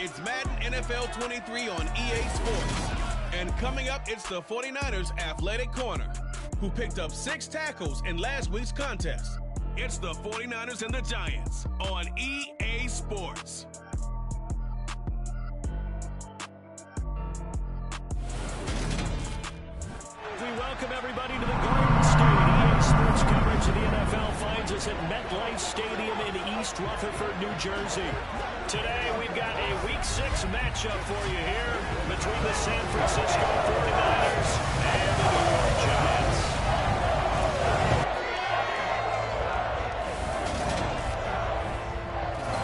it's Madden NFL 23 on EA Sports. And coming up, it's the 49ers Athletic Corner, who picked up 6 tackles in last week's contest. It's the 49ers and the Giants on EA Sports. We welcome everybody to the Garden State. EA Sports coverage of the NFL finds us at MetLife Stadium in East Rutherford, New Jersey. Today we've got a Week 6 matchup for you here between the San Francisco 49ers and the New York Giants.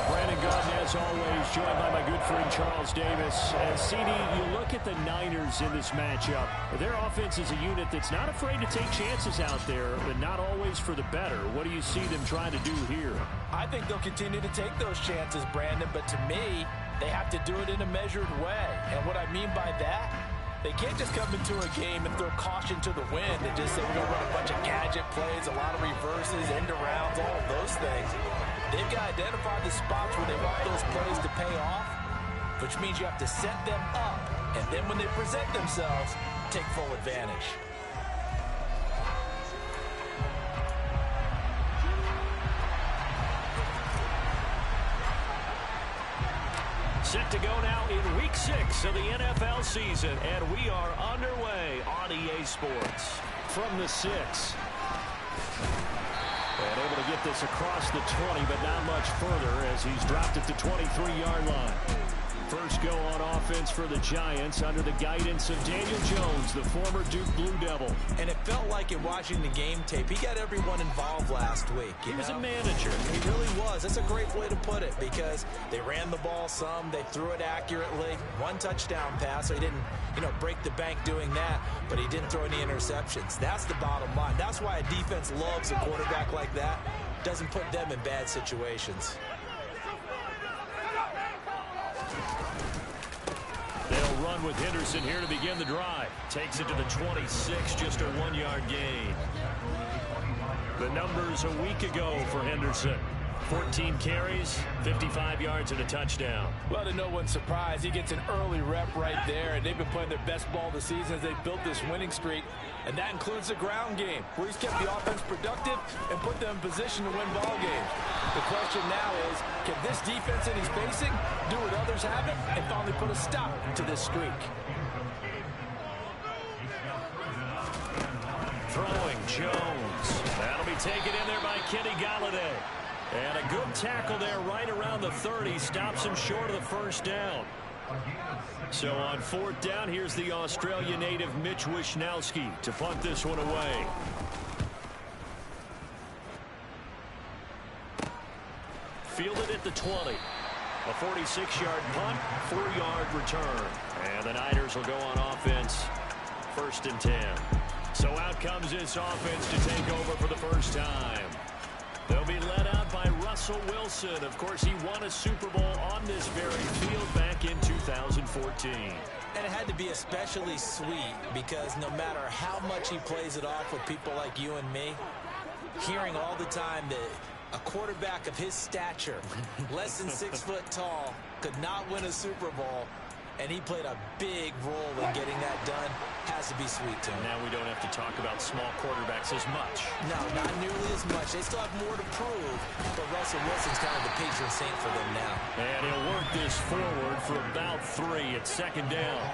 Brandon Gaudin, as always, joined by my good friend Charles Davis. And CD, you look at the Niners in this matchup. Their offense is a unit that's not afraid to take chances out there, but not always for the better. What do you see them trying to do here? I think they'll continue to take those chances, Brandon, but to me, they have to do it in a measured way. And what I mean by that, they can't just come into a game and throw caution to the wind and just say we're going to run a bunch of gadget plays, a lot of reverses, end arounds, all of those things. They've got to identify the spots where they want those plays to pay off, which means you have to set them up, and then when they present themselves, take full advantage. Set to go now in Week 6 of the NFL season, and we are underway on EA Sports. From the 6. And able to get this across the 20, but not much further as he's dropped at the 23-yard line. First go on offense for the Giants under the guidance of Daniel Jones, the former Duke Blue Devil. And it felt like in watching the game tape, he got everyone involved last week. He was a manager. He really was. That's a great way to put it because they ran the ball some, they threw it accurately. 1 touchdown pass, so he didn't, break the bank doing that, but he didn't throw any interceptions. That's the bottom line. That's why a defense loves a quarterback like that. Doesn't put them in bad situations. They'll run with Henderson here to begin the drive. Takes it to the 26, just a 1-yard gain. The numbers a week ago for Henderson. 14 carries, 55 yards and a touchdown. Well, to no one's surprise, he gets an early rep right there, and they've been playing their best ball this season as they built this winning streak, and that includes the ground game, where he's kept the offense productive and put them in position to win ball games. The question now is, can this defense that he's facing do what others haven't and finally put a stop to this streak? Throwing Jones. That'll be taken in there by Kenny Golladay. And a good tackle there right around the 30. Stops him short of the first down. So on 4th down, here's the Australia native Mitch Wishnowsky to punt this one away. Fielded at the 20. A 46-yard punt, 4-yard return. And the Niners will go on offense. 1st and 10. So out comes this offense to take over for the first time. They'll be led out by Russell Wilson. Of course, he won a Super Bowl on this very field back in 2014. And it had to be especially sweet because no matter how much he plays it off with people like you and me, hearing all the time that a quarterback of his stature, less than 6 foot tall, could not win a Super Bowl, and he played a big role in getting that done, has to be sweet to him. Now we don't have to talk about small quarterbacks as much. No, not nearly as much. They still have more to prove, but Russell Wilson's kind of the patron saint for them now. And he'll work this forward for about 3 at 2nd down.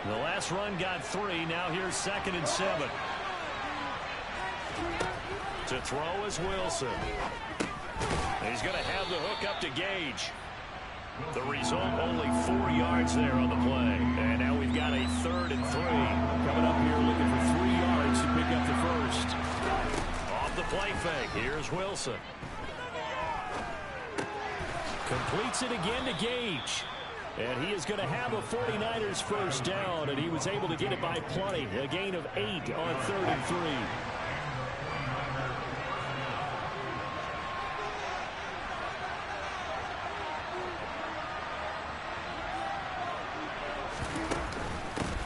The last run got 3. Now here's 2nd and 7. To throw is Wilson. He's going to have the hook up to Gage. The result, only 4 yards there on the play. And now we've got a 3rd and 3. Coming up here looking for 3 yards to pick up the first. Off the play fake, here's Wilson. Completes it again to Gage. And he is going to have a 49ers first down, and he was able to get it by plenty. A gain of 8 on 3rd and 3.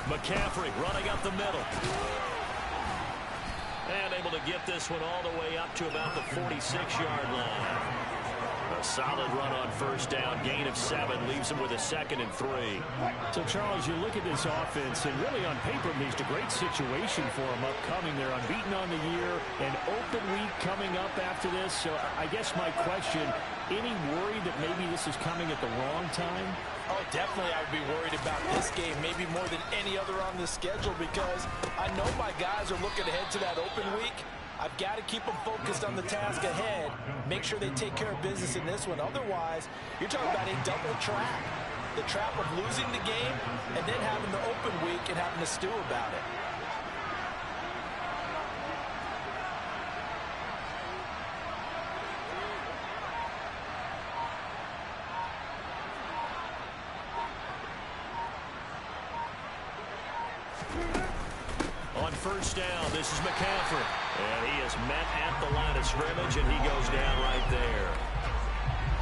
McCaffrey running up the middle. And able to get this one all the way up to about the 46-yard line. A solid run on first down. Gain of 7 leaves him with a 2nd and 3. So, Charles, you look at this offense, and really on paper, it's a great situation for them upcoming. They're unbeaten on the year. An open week coming up after this. So I guess my question, any worry that maybe this is coming at the wrong time? Oh, definitely I would be worried about this game, maybe more than any other on the schedule, because I know my guys are looking ahead to that open week. I've got to keep them focused on the task ahead, make sure they take care of business in this one. Otherwise, you're talking about a double trap. The trap of losing the game and then having the open week and having to stew about it. On first down, this is McCaffrey. And he is met at the line of scrimmage, and he goes down right there.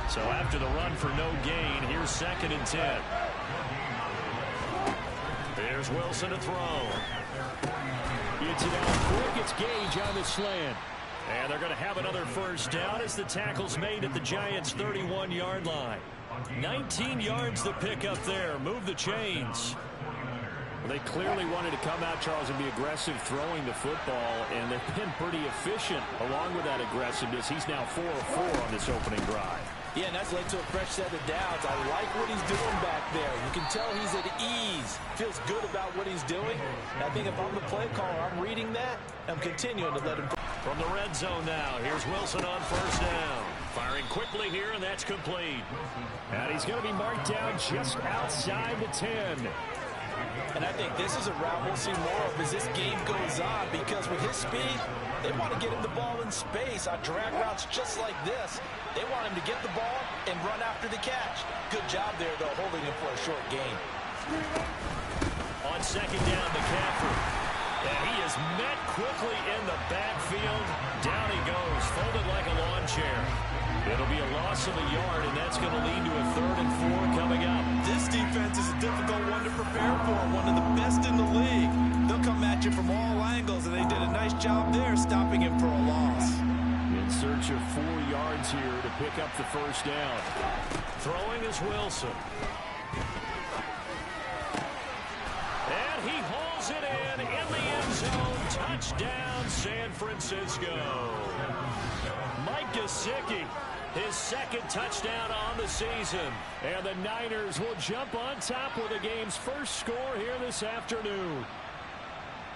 So after the run for no gain, here's 2nd and 10. There's Wilson to throw. Gets it out quick. It's Gage on the slant. And they're going to have another first down as the tackle's made at the Giants' 31-yard line. 19 yards to pick up there. Move the chains. Well, they clearly wanted to come out, Charles, and be aggressive throwing the football, and they've been pretty efficient along with that aggressiveness. He's now 4 of 4 on this opening drive. Yeah, and that's led to a fresh set of downs. I like what he's doing back there. You can tell he's at ease. Feels good about what he's doing. And I think if I'm the play caller, I'm reading that. I'm continuing to let him. From the red zone now, here's Wilson on first down. Firing quickly here, and that's complete. And he's going to be marked down just outside the 10. And I think this is a route we'll see more of as this game goes on, because with his speed, they want to get him the ball in space on drag routes just like this. They want him to get the ball and run after the catch. Good job there, though, holding him for a short gain. On second down, McCaffrey. And he is met quickly in the backfield. Down he goes, folded like a lawn chair. It'll be a loss of a yard, and that's going to lead to a 3rd and 4 coming up. This defense is a difficult one to prepare for, one of the best in the league. They'll come at you from all angles, and they did a nice job there stopping him for a loss. In search of 4 yards here to pick up the first down. Throwing is Wilson. And he hauls it in the end zone. Touchdown, San Francisco. Mike Gesicki, his 2nd touchdown on the season. And the Niners will jump on top with the game's first score here this afternoon.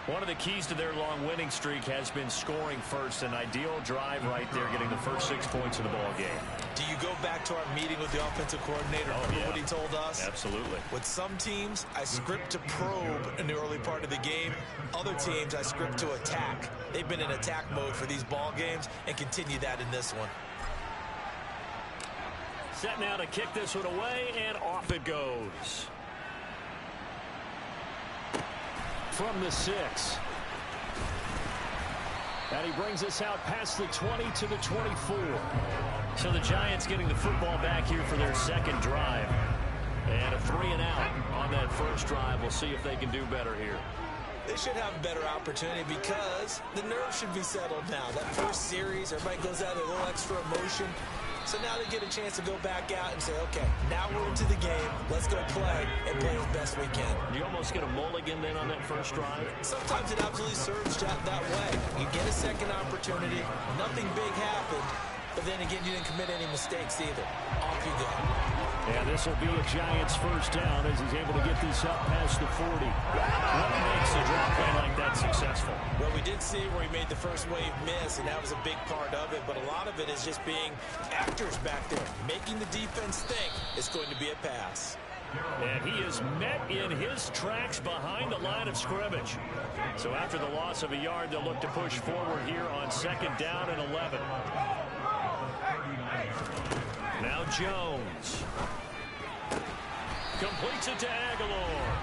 One of the keys to their long winning streak has been scoring first. An ideal drive right there, getting the first 6 points of the ball game. Do you go back to our meeting with the offensive coordinator? Remember what he told us? Absolutely. With some teams, I script to probe in the early part of the game. Other teams, I script to attack. They've been in attack mode for these ball games and continue that in this one. Set now to kick this one away, and off it goes. From the 6. And he brings us out past the 20 to the 24. So the Giants getting the football back here for their 2nd drive. And a 3 and out on that first drive. We'll see if they can do better here. They should have a better opportunity because the nerves should be settled now. That first series, everybody goes out with a little extra emotion. So now they get a chance to go back out and say, okay, now we're into the game. Let's go play and play as best we can. You almost get a mulligan then on that first drive? Sometimes it absolutely serves that way. You get a second opportunity. Nothing big happened. But then again, you didn't commit any mistakes either. Off you go. Yeah, this will be a Giants first down as he's able to get this up past the 40. What makes a draw play like that successful? Well, we did see where he made the first wave miss, and that was a big part of it. But a lot of it is just being actors back there, making the defense think it's going to be a pass. And he is met in his tracks behind the line of scrimmage. So after the loss of a yard, they'll look to push forward here on 2nd down and 11. Now Jones. Completes it to Aguilar.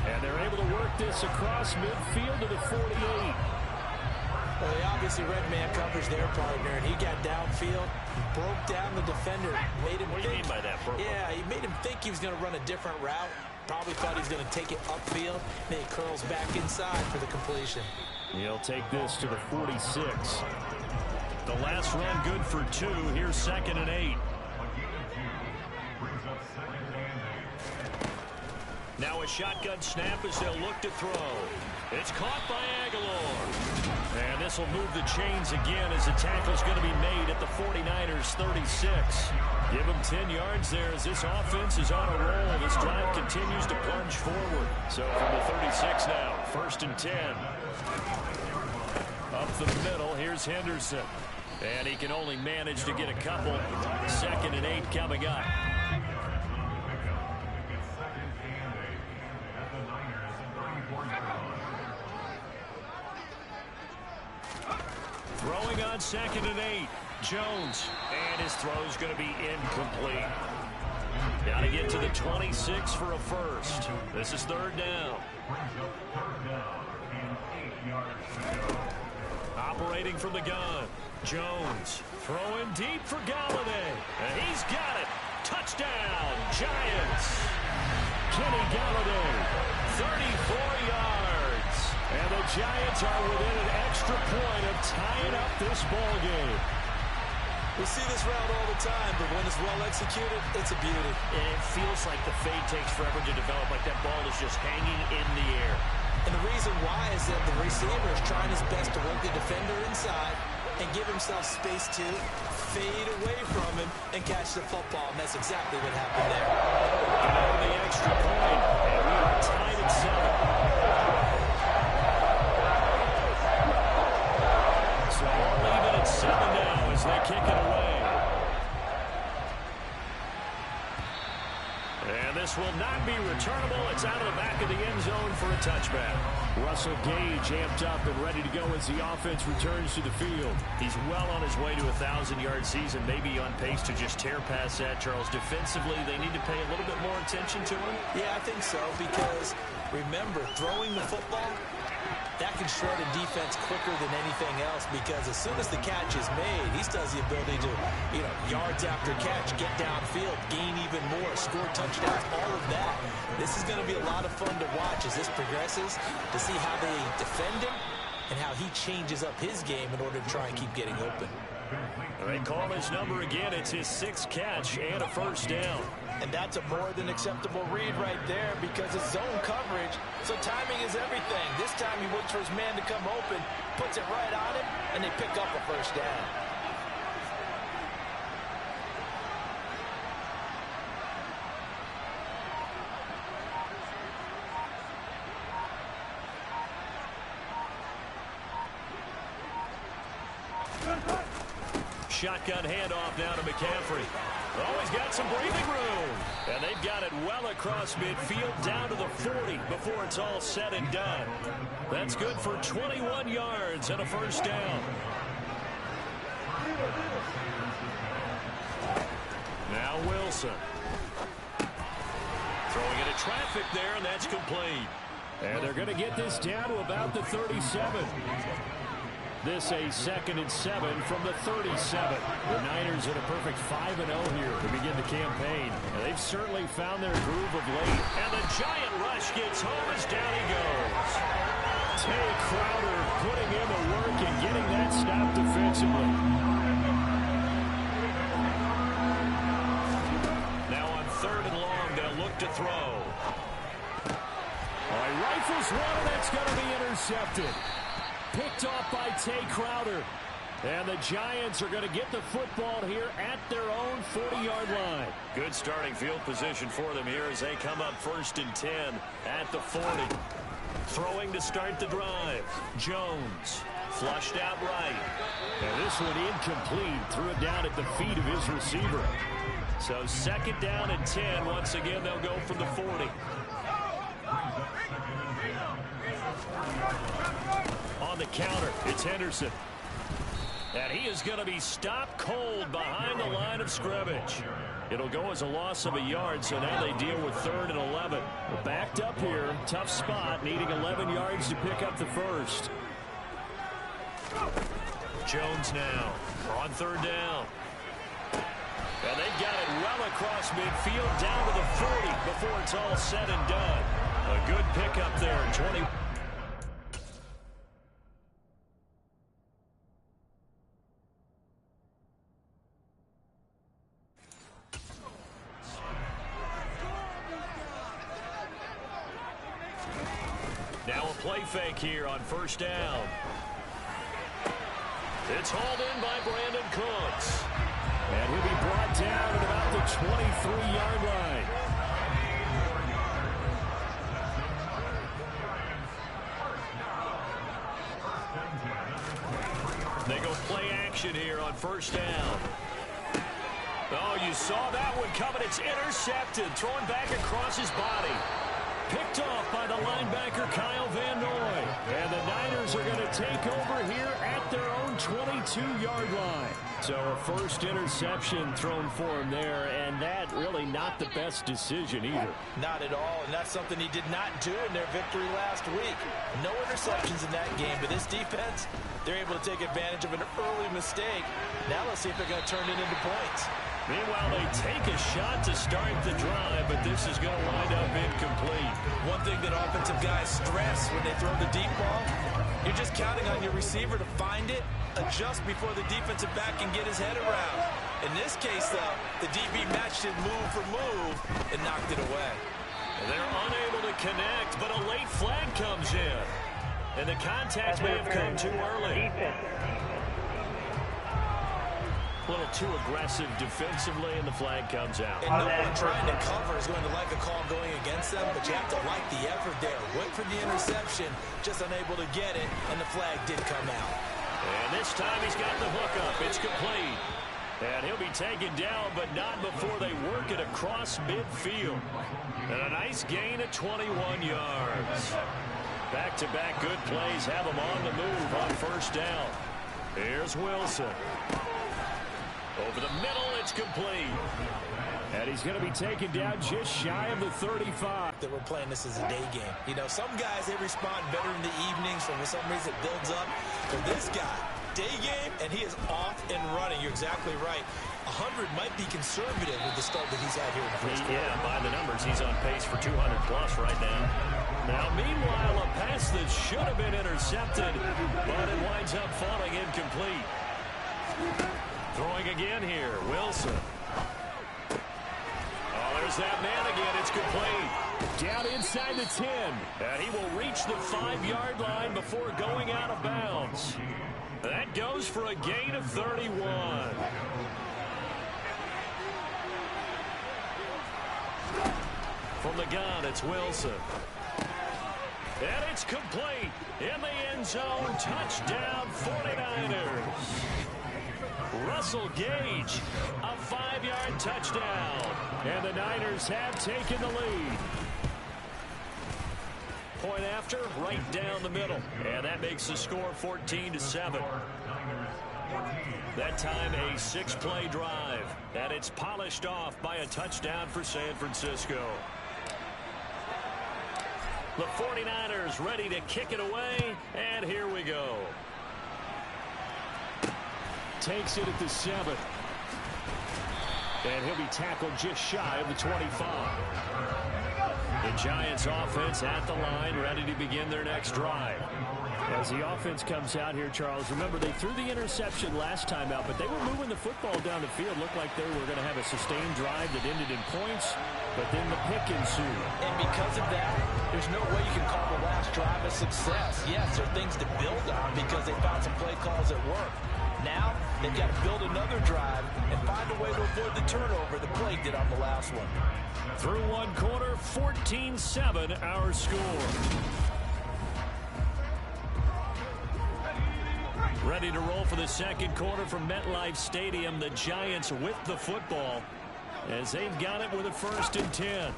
And they're able to work this across midfield to the 48. Well, he obviously read man coverage their partner, and he got downfield, broke down the defender, made him What do you mean by that, Purple? Yeah, he made him think he was going to run a different route. Probably thought he was going to take it upfield. Then he curls back inside for the completion. He'll take this to the 46. The last run good for 2. Here's 2nd and 8. Now a shotgun snap as they'll look to throw. It's caught by Aguilar. And this will move the chains again as the tackle's going to be made at the 49ers 36. Give them 10 yards there as this offense is on a roll. This drive continues to plunge forward. So from the 36 now, 1st and 10. Up the middle, here's Henderson. And he can only manage to get a couple. 2nd and 8 coming up. Throwing on 2nd and 8. Jones. And his throw's going to be incomplete. Got to get to the 26 for a first. This is 3rd down. Operating from the gun. Jones throwing deep for Galladay. And he's got it. Touchdown, Giants. Kenny Galladay, 34 yards. And the Giants are within an extra point of tying up this ball game. We see this route all the time, but when it's well executed, it's a beauty. And it feels like the fade takes forever to develop, like that ball is just hanging in the air. And the reason why is that the receiver is trying his best to work the defender inside and give himself space to fade away from him and catch the football. And that's exactly what happened there. Another the extra point, and we are tied at 7. So we'll leave it at 7 now as they kick it away. And this will not be returnable. It's out of the back of the end zone for a touchback. Russell Gage amped up and ready to go as the offense returns to the field. He's well on his way to a 1,000-yard season, maybe on pace to just tear past that, Charles. Defensively, they need to pay a little bit more attention to him. Yeah, I think so, because remember, throwing the football, that can shred a defense quicker than anything else, because as soon as the catch is made, he still has the ability to, yards after catch, get downfield, gain even more, score touchdowns, all of that. This is going to be a lot of fun to watch as this progresses, to see how they defend him and how he changes up his game in order to try and keep getting open. They call his number again. It's his 6th catch and a first down. And that's a more than acceptable read right there, because it's zone coverage, so timing is everything. This time he waits for his man to come open, puts it right on him, and they pick up a first down. Shotgun handoff now to McCaffrey. Oh, he's got some breathing room. And they've got it well across midfield down to the 40 before it's all said and done. That's good for 21 yards and a first down. Now Wilson. Throwing into traffic there, and that's complete. And they're going to get this down to about the 37. This a 2nd and 7 from the 37. The Niners in a perfect 5-0 here to begin the campaign. And they've certainly found their groove of late. And the giant rush gets home as down he goes. Tay Crowder putting in the work and getting that stop defensively. Now on 3rd and long, they'll look to throw. All right, rifles one, and that's going to be intercepted. Picked off by Tay Crowder. And the Giants are going to get the football here at their own 40-yard line. Good starting field position for them here as they come up 1st and 10 at the 40. Throwing to start the drive. Jones flushed out right. And this one incomplete. Threw it down at the feet of his receiver. So 2nd down and 10. Once again, they'll go from the 40. On the counter, it's Henderson. And he is going to be stopped cold behind the line of scrimmage. It'll go as a loss of a yard, so now they deal with 3rd and 11. We're backed up here. Tough spot, needing 11 yards to pick up the first. Jones now on 3rd down. And they've got it well across midfield down to the 40 before it's all said and done. A good pickup there, 20. play fake here on first down. It's hauled in by Brandon Cooks. And he'll be brought down at about the 23-yard line. They go play action here on first down. Oh, you saw that one coming. It's intercepted. Thrown back across his body. Picked off by the linebacker, Kyle Van Noy. And the Niners are going to take over here at their own 22-yard line. So a first interception thrown for him there, and that really not the best decision either. Not at all, and that's something he did not do in their victory last week. No interceptions in that game, but this defense, they're able to take advantage of an early mistake. Now let's see if they're going to turn it into points. Meanwhile, they take a shot to start the drive, but this is going to wind up incomplete. One thing that offensive guys stress when they throw the deep ball, you're just counting on your receiver to find it, adjust before the defensive back can get his head around. In this case, though, the DB matched it move for move and knocked it away. They're unable to connect, but a late flag comes in. And the contact may have come too early. A little too aggressive defensively, and the flag comes out. And no one trying to cover is going to like a call going against them, but you have to like the effort there. Went for the interception, just unable to get it, and the flag did come out. And this time he's got the hook up. It's complete. And he'll be taken down, but not before they work it across midfield. And a nice gain of 21 yards. Back-to-back good plays have him on the move on first down. Here's Wilson. Over the middle, it's complete. And he's going to be taken down just shy of the 35. That we're playing this as a day game. You know, some guys, they respond better in the evenings, so for some reason it builds up. For this guy, day game, and he is off and running. You're exactly right. 100 might be conservative with the start that he's had here in the first quarter. Yeah, by the numbers, he's on pace for 200-plus right now. Now, meanwhile, a pass that should have been intercepted, but it winds up falling incomplete. Throwing again here, Wilson. Oh, there's that man again. It's complete. Down inside the 10. And he will reach the 5-yard line before going out of bounds. That goes for a gain of 31. From the gun, it's Wilson. And it's complete. In the end zone, touchdown 49ers. Russell Gage, a 5-yard touchdown. And the Niners have taken the lead. Point after, right down the middle. And that makes the score 14-7. That time a 6-play drive. And it's polished off by a touchdown for San Francisco. The 49ers ready to kick it away. And here we go. Takes it at the 7. And he'll be tackled just shy of the 25. The Giants offense at the line, ready to begin their next drive. As the offense comes out here, Charles, remember they threw the interception last time out, but they were moving the football down the field. Looked like they were going to have a sustained drive that ended in points, but then the pick ensued. And because of that, there's no way you can call the last drive a success. Yes, there are things to build on because they found some play calls that work. Now, they've got to build another drive and find a way to avoid the turnover the play did on the last one. Through one quarter, 14-7 our score. Ready to roll for the second quarter from MetLife Stadium. The Giants with the football as they've got it with a 1st and 10.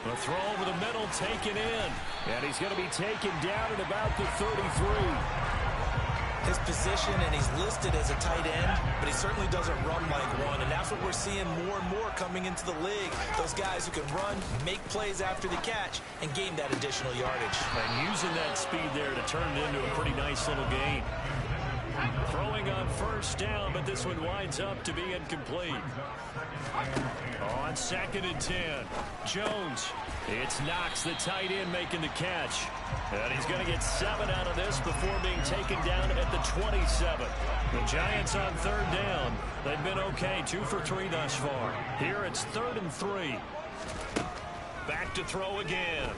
A throw over the middle, taken in. And he's going to be taken down at about the 33. His position, and he's listed as a tight end, but he certainly doesn't run like one, and that's what we're seeing more and more coming into the league. Those guys who can run, make plays after the catch, and gain that additional yardage. And using that speed there to turn it into a pretty nice little gain. Throwing on first down, but this one winds up to be incomplete. On 2nd and 10, Jones. It's Knox, the tight end, making the catch. And he's going to get 7 out of this before being taken down at the 27. The Giants on 3rd down. They've been okay, 2 for 3 thus far. Here it's 3rd and 3. Back to throw again.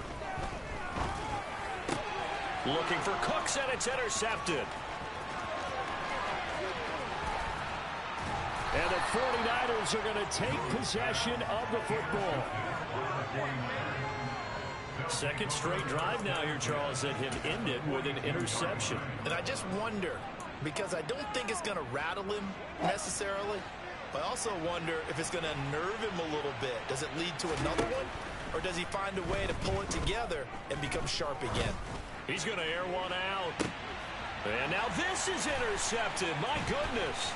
Looking for Cooks, and it's intercepted. And the 49ers are going to take possession of the football. Second straight drive now here, Charles, that have ended with an interception. And I just wonder, because I don't think it's going to rattle him necessarily, but I also wonder if it's going to unnerve him a little bit. Does it lead to another one, or does he find a way to pull it together and become sharp again? He's going to air one out. And now this is intercepted. My goodness.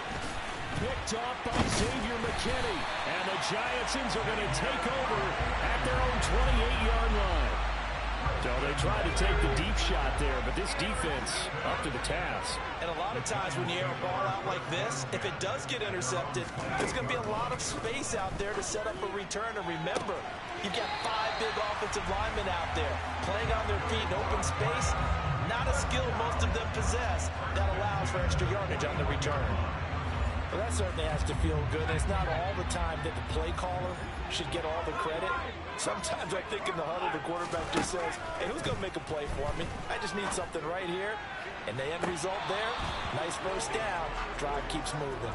Picked off by Xavier McKinney. And the Giantsons are going to take over at their own 28-yard line. So they tried to take the deep shot there, but this defense up to the task. And a lot of times when you air a ball out like this, if it does get intercepted, there's going to be a lot of space out there to set up a return. And remember, you've got 5 big offensive linemen out there playing on their feet in open space. Not a skill most of them possess that allows for extra yardage on the return. Well, that certainly has to feel good. It's not all the time that the play caller should get all the credit. Sometimes I think in the huddle, the quarterback just says, hey, who's going to make a play for me? I just need something right here. And the end result there, nice first down. Drive keeps moving.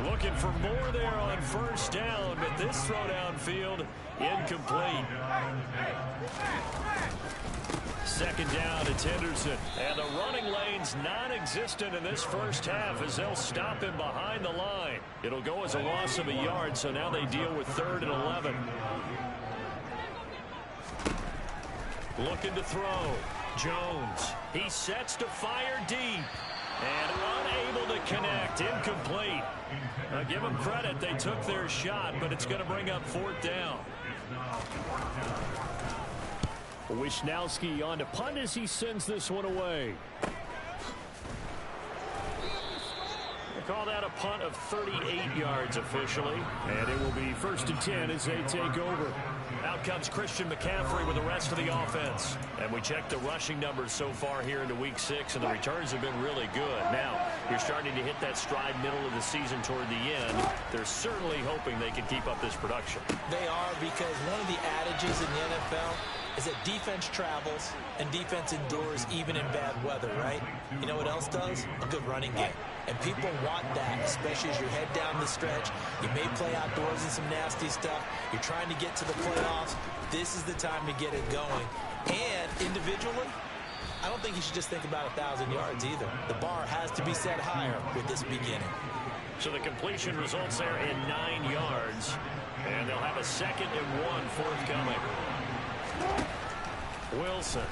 Looking for more there on first down, but this throw downfield incomplete. Second down, it's Henderson. And the running lane's non-existent in this first half as they'll stop him behind the line. It'll go as a loss of a yard, so now they deal with 3rd and 11. Looking to throw. Jones. He sets to fire deep. And unable to connect. Incomplete. Now give them credit. They took their shot, but it's going to bring up 4th down. Wisnowski on to punt as he sends this one away. They call that a punt of 38 yards officially. And it will be 1st and 10 as they take over. Out comes Christian McCaffrey with the rest of the offense. And we checked the rushing numbers so far here into week 6, and the returns have been really good. Now, you're starting to hit that stride middle of the season toward the end. They're certainly hoping they can keep up this production. They are, because one of the adages in the NFL is that defense travels and defense endures even in bad weather, right? You know what else does? A good running game. And people want that, especially as you head down the stretch. You may play outdoors in some nasty stuff. You're trying to get to the playoffs. This is the time to get it going. And individually, I don't think you should just think about 1,000 yards either. The bar has to be set higher with this beginning. So the completion results there in 9 yards. And they'll have a 2nd and 1 forthcoming. Wilson.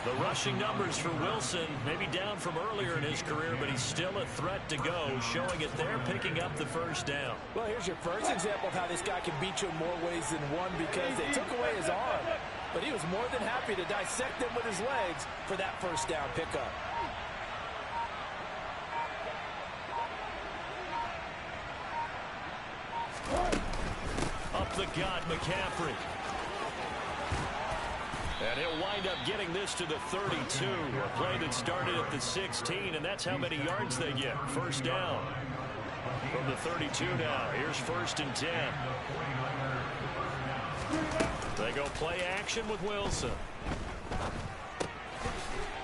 The rushing numbers for Wilson, maybe down from earlier in his career, but he's still a threat to go, showing it there, picking up the first down. Well, here's your first example of how this guy can beat you in more ways than one, because they took away his arm, but he was more than happy to dissect them with his legs for that first down pickup. Up the gut, McCaffrey. And he'll wind up getting this to the 32. A play that started at the 16, and that's how many yards they get. First down from the 32 now. Here's 1st and 10. They go play action with Wilson.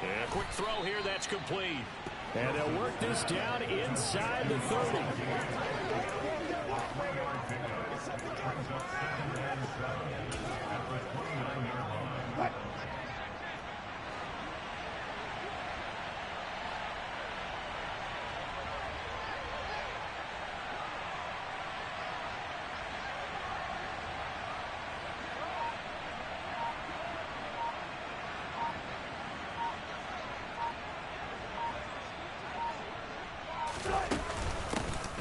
And a quick throw here, that's complete. And they'll work this down inside the 30.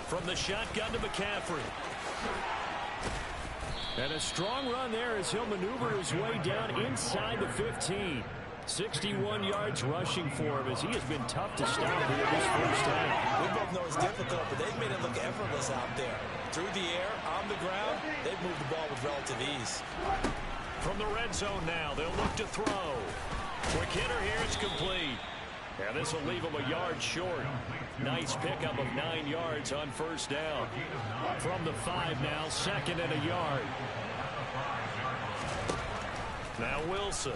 From the shotgun to McCaffrey. And a strong run there as he'll maneuver his way down inside the 15. 61 yards rushing for him as he has been tough to stop here this first half. We both know it's difficult, but they've made it look effortless out there. Through the air, on the ground, they've moved the ball with relative ease. From the red zone now, they'll look to throw. Quick hitter here, it's complete. And this will leave him a yard short. Nice pickup of 9 yards on first down. From the 5 now, 2nd and a yard. Now Wilson.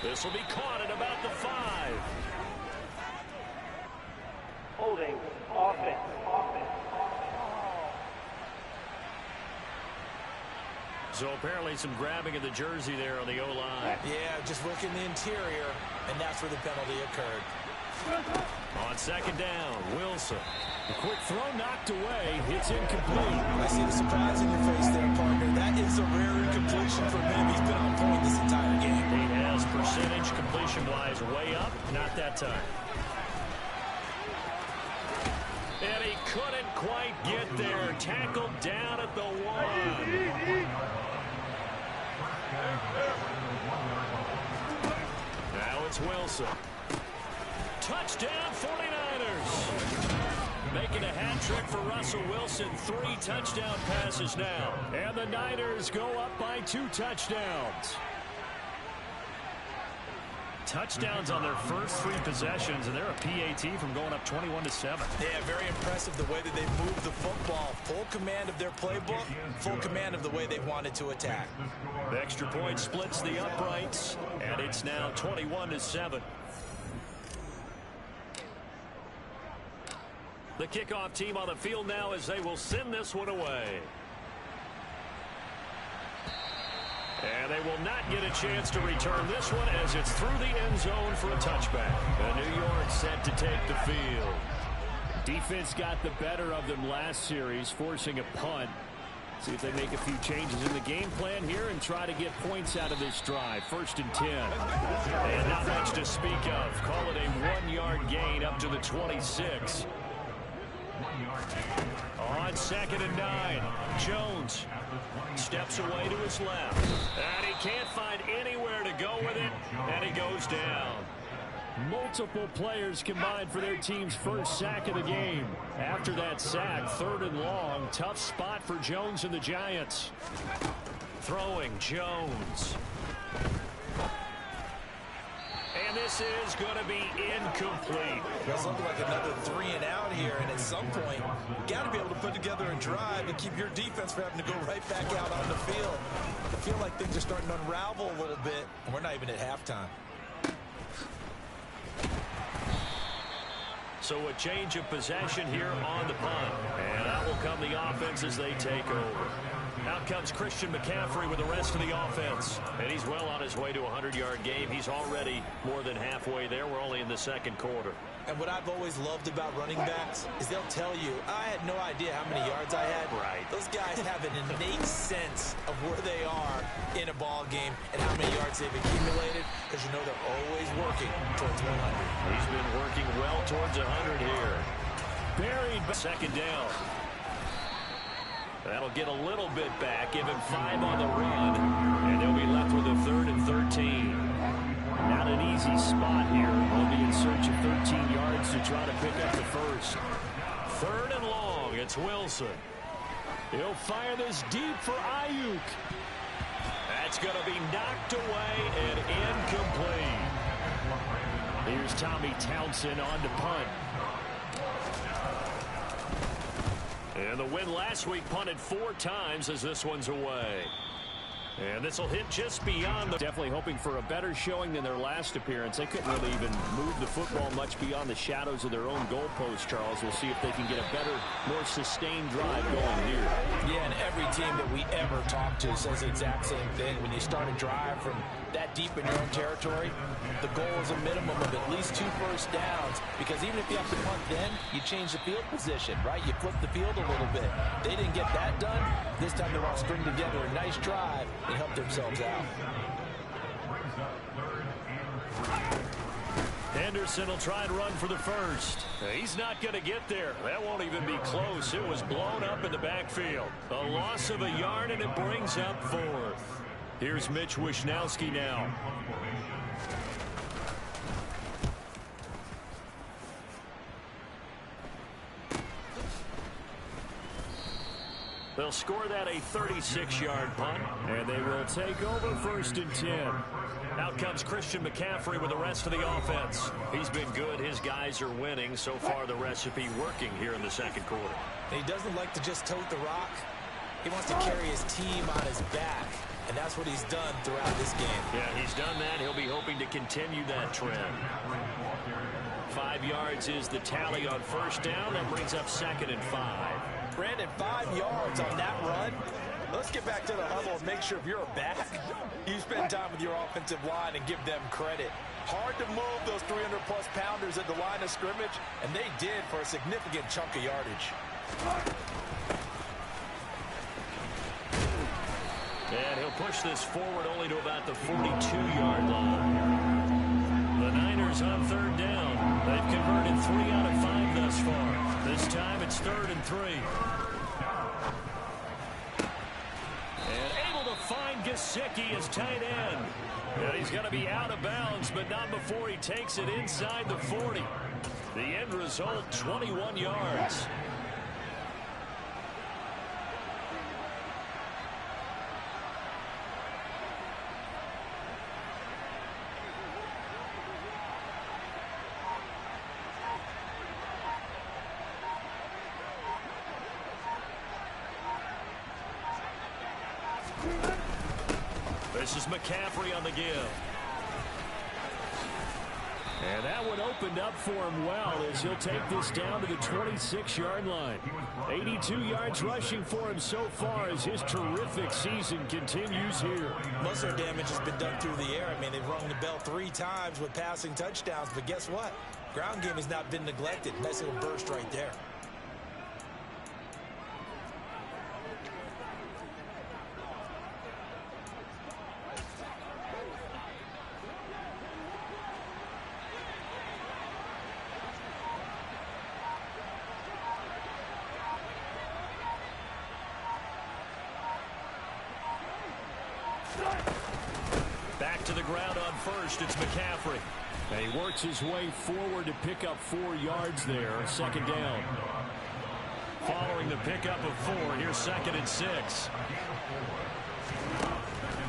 This will be caught at about the 5. Holding. Offense. So apparently some grabbing of the jersey there on the O-line. Yeah, just working the interior, and that's where the penalty occurred. On 2nd down, Wilson. A quick throw knocked away. It's incomplete. I see the surprise in your face there, partner. That is a rare incompletion for him. He's been on point this entire game. He has percentage completion-wise way up. Not that time. And he couldn't quite get there. Tackled down at the 1. Now it's Wilson. Touchdown 49ers. Making a hat trick for Russell Wilson. 3 touchdown passes now. And the Niners go up by 2 touchdowns. Touchdowns on their first 3 possessions, and they're a PAT from going up 21-7. Yeah, very impressive the way that they moved the football. Full command of their playbook, full command of the way they wanted to attack. The extra point splits the uprights, and it's now 21-7. The kickoff team on the field now as they will send this one away. And they will not get a chance to return this one as it's through the end zone for a touchback. And New York set to take the field. Defense got the better of them last series, forcing a punt. See if they make a few changes in the game plan here and try to get points out of this drive. 1st and 10. And not much to speak of. Call it a 1-yard gain up to the 26. On 2nd and 9, Jones steps away to his left. And he can't find anywhere to go with it, and he goes down. Multiple players combined for their team's first sack of the game. After that sack, 3rd and long, tough spot for Jones and the Giants. Throwing Jones. And this is going to be incomplete. That's looking like another 3 and out here, and at some point, you got to be able to put together a drive and keep your defense from having to go right back out on the field. I feel like things are starting to unravel a little bit, and we're not even at halftime. So a change of possession here on the punt. And out will come the offense as they take over. Out comes Christian McCaffrey with the rest of the offense. And he's well on his way to a 100-yard game. He's already more than halfway there. We're only in the 2nd quarter. And what I've always loved about running backs is they'll tell you, I had no idea how many yards I had. Right. Those guys have an innate sense of where they are in a ball game and how many yards they've accumulated, because you know they're always working towards 100. He's been working well towards 100 here. Buried. 2nd down. That'll get a little bit back, give him 5 on the run, and they'll be left with a 3rd and 13. Not an easy spot here. They'll be in search of 13 yards to try to pick up the first. 3rd and long, it's Wilson. He'll fire this deep for Ayuk. That's going to be knocked away and incomplete. Here's Tommy Townsend on to punt. And the win last week punted 4 times as this one's away. And this will hit just beyond the... Definitely hoping for a better showing than their last appearance. They couldn't really even move the football much beyond the shadows of their own goalpost, Charles. We'll see if they can get a better, more sustained drive going here. Yeah, and every team that we ever talk to says the exact same thing. When you start a drive from that deep in your own territory, the goal is a minimum of at least 2 first downs, because even if you have to punt then, you change the field position, right? You flip the field a little bit. They didn't get that done. This time they want to string together a nice drive and help themselves out. Henderson will try and run for the first. He's not going to get there. That won't even be close. It was blown up in the backfield. A loss of a yard, and it brings up 4th. Here's Mitch Wishnowsky now. They'll score that a 36-yard punt, and they will take over 1st and 10. Out comes Christian McCaffrey with the rest of the offense. He's been good. His guys are winning. So far, the recipe working here in the second quarter. And he doesn't like to just tote the rock. He wants to carry his team on his back, and that's what he's done throughout this game. Yeah, he's done that. He'll be hoping to continue that trend. 5 yards is the tally on 1st down. That brings up 2nd and 5. Brandon, 5 yards on that run. Let's get back to the huddle and make sure if you're a back, you spend time with your offensive line and give them credit. Hard to move those 300-plus pounders at the line of scrimmage, and they did for a significant chunk of yardage. And he'll push this forward only to about the 42-yard line. The Niners on 3rd down. They've converted 3 out of 5 thus far. This time it's 3rd and 3. And able to find Gesicki as tight end. And he's going to be out of bounds, but not before he takes it inside the 40. The end result, 21 yards. This is McCaffrey on the give. And that one opened up for him well as he'll take this down to the 26-yard line. 82 yards rushing for him so far as his terrific season continues here. Most of their damage has been done through the air. I mean, they've rung the bell 3 times with passing touchdowns, but guess what? Ground game has not been neglected. Nice little burst right there. Back to the ground on 1st, it's McCaffrey. And he works his way forward to pick up 4 yards there, 2nd down. Following the pickup of 4, here's 2nd and 6.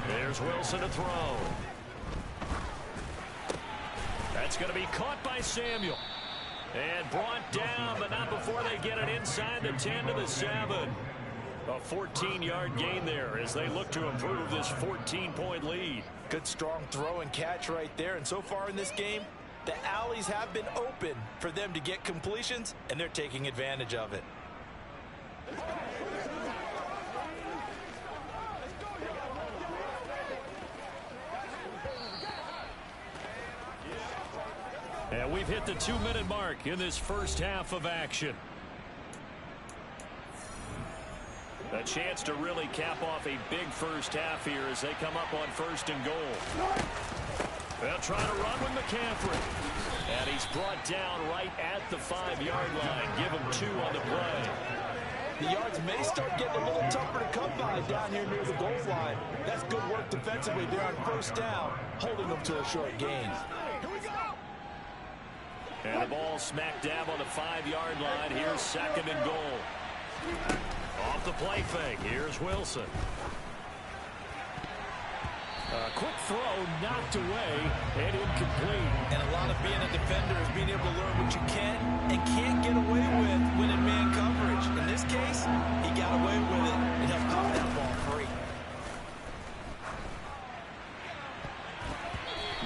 There's Wilson to throw. That's going to be caught by Samuel. And brought down, but not before they get it inside the 10 to the 7. A 14-yard gain there as they look to improve this 14-point lead. Good strong throw and catch right there. And so far in this game, the alleys have been open for them to get completions, and they're taking advantage of it. And we've hit the 2-minute mark in this first half of action. A chance to really cap off a big first half here as they come up on 1st and goal. They'll try to run with McCaffrey. And he's brought down right at the 5-yard line. Give him 2 on the play. The yards may start getting a little tougher to come by down here near the goal line. That's good work defensively there on 1st down, holding them to a short gain. And the ball smack dab on the 5-yard line. Here's 2nd and goal. Off the play fake. Here's Wilson. A quick throw knocked away and incomplete. And a lot of being a defender is being able to learn what you can and can't get away with when in man coverage. In this case, he got away with it and he'll pop that ball free.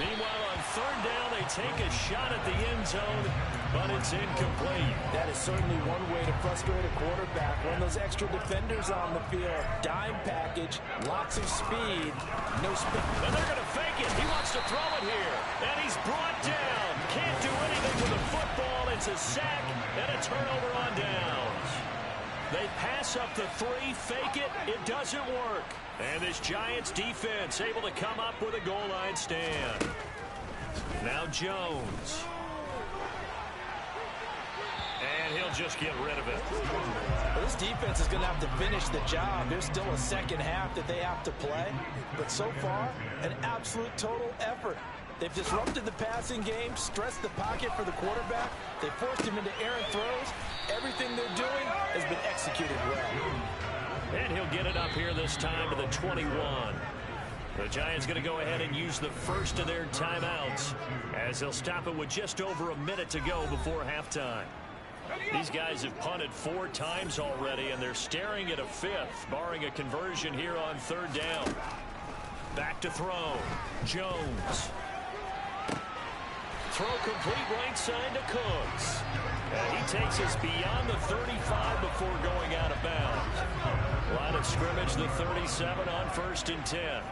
Meanwhile, on 3rd down, they take a shot at the end zone, but it's incomplete. That is certainly one way to frustrate a quarterback. When those extra defenders on the field, dime package, lots of speed, no speed. And they're going to fake it. He wants to throw it here. And he's brought down. Can't do anything with the football. It's a sack and a turnover on downs. They pass up the 3, fake it. It doesn't work. And this Giants defense able to come up with a goal line stand. Now Jones. And he'll just get rid of it. Well, this defense is going to have to finish the job. There's still a second half that they have to play. But so far, an absolute total effort. They've disrupted the passing game, stressed the pocket for the quarterback. They forced him into errant throws. Everything they're doing has been executed well. And he'll get it up here this time to the 21. The Giants going to go ahead and use the first of their timeouts as they'll stop it with just over a minute to go before halftime. These guys have punted 4 times already, and they're staring at a 5th, barring a conversion here on 3rd down. Back to throw. Jones. Throw complete right side to Cooks. And he takes us beyond the 35 before going out of bounds. Line of scrimmage, the 37 on 1st and 10.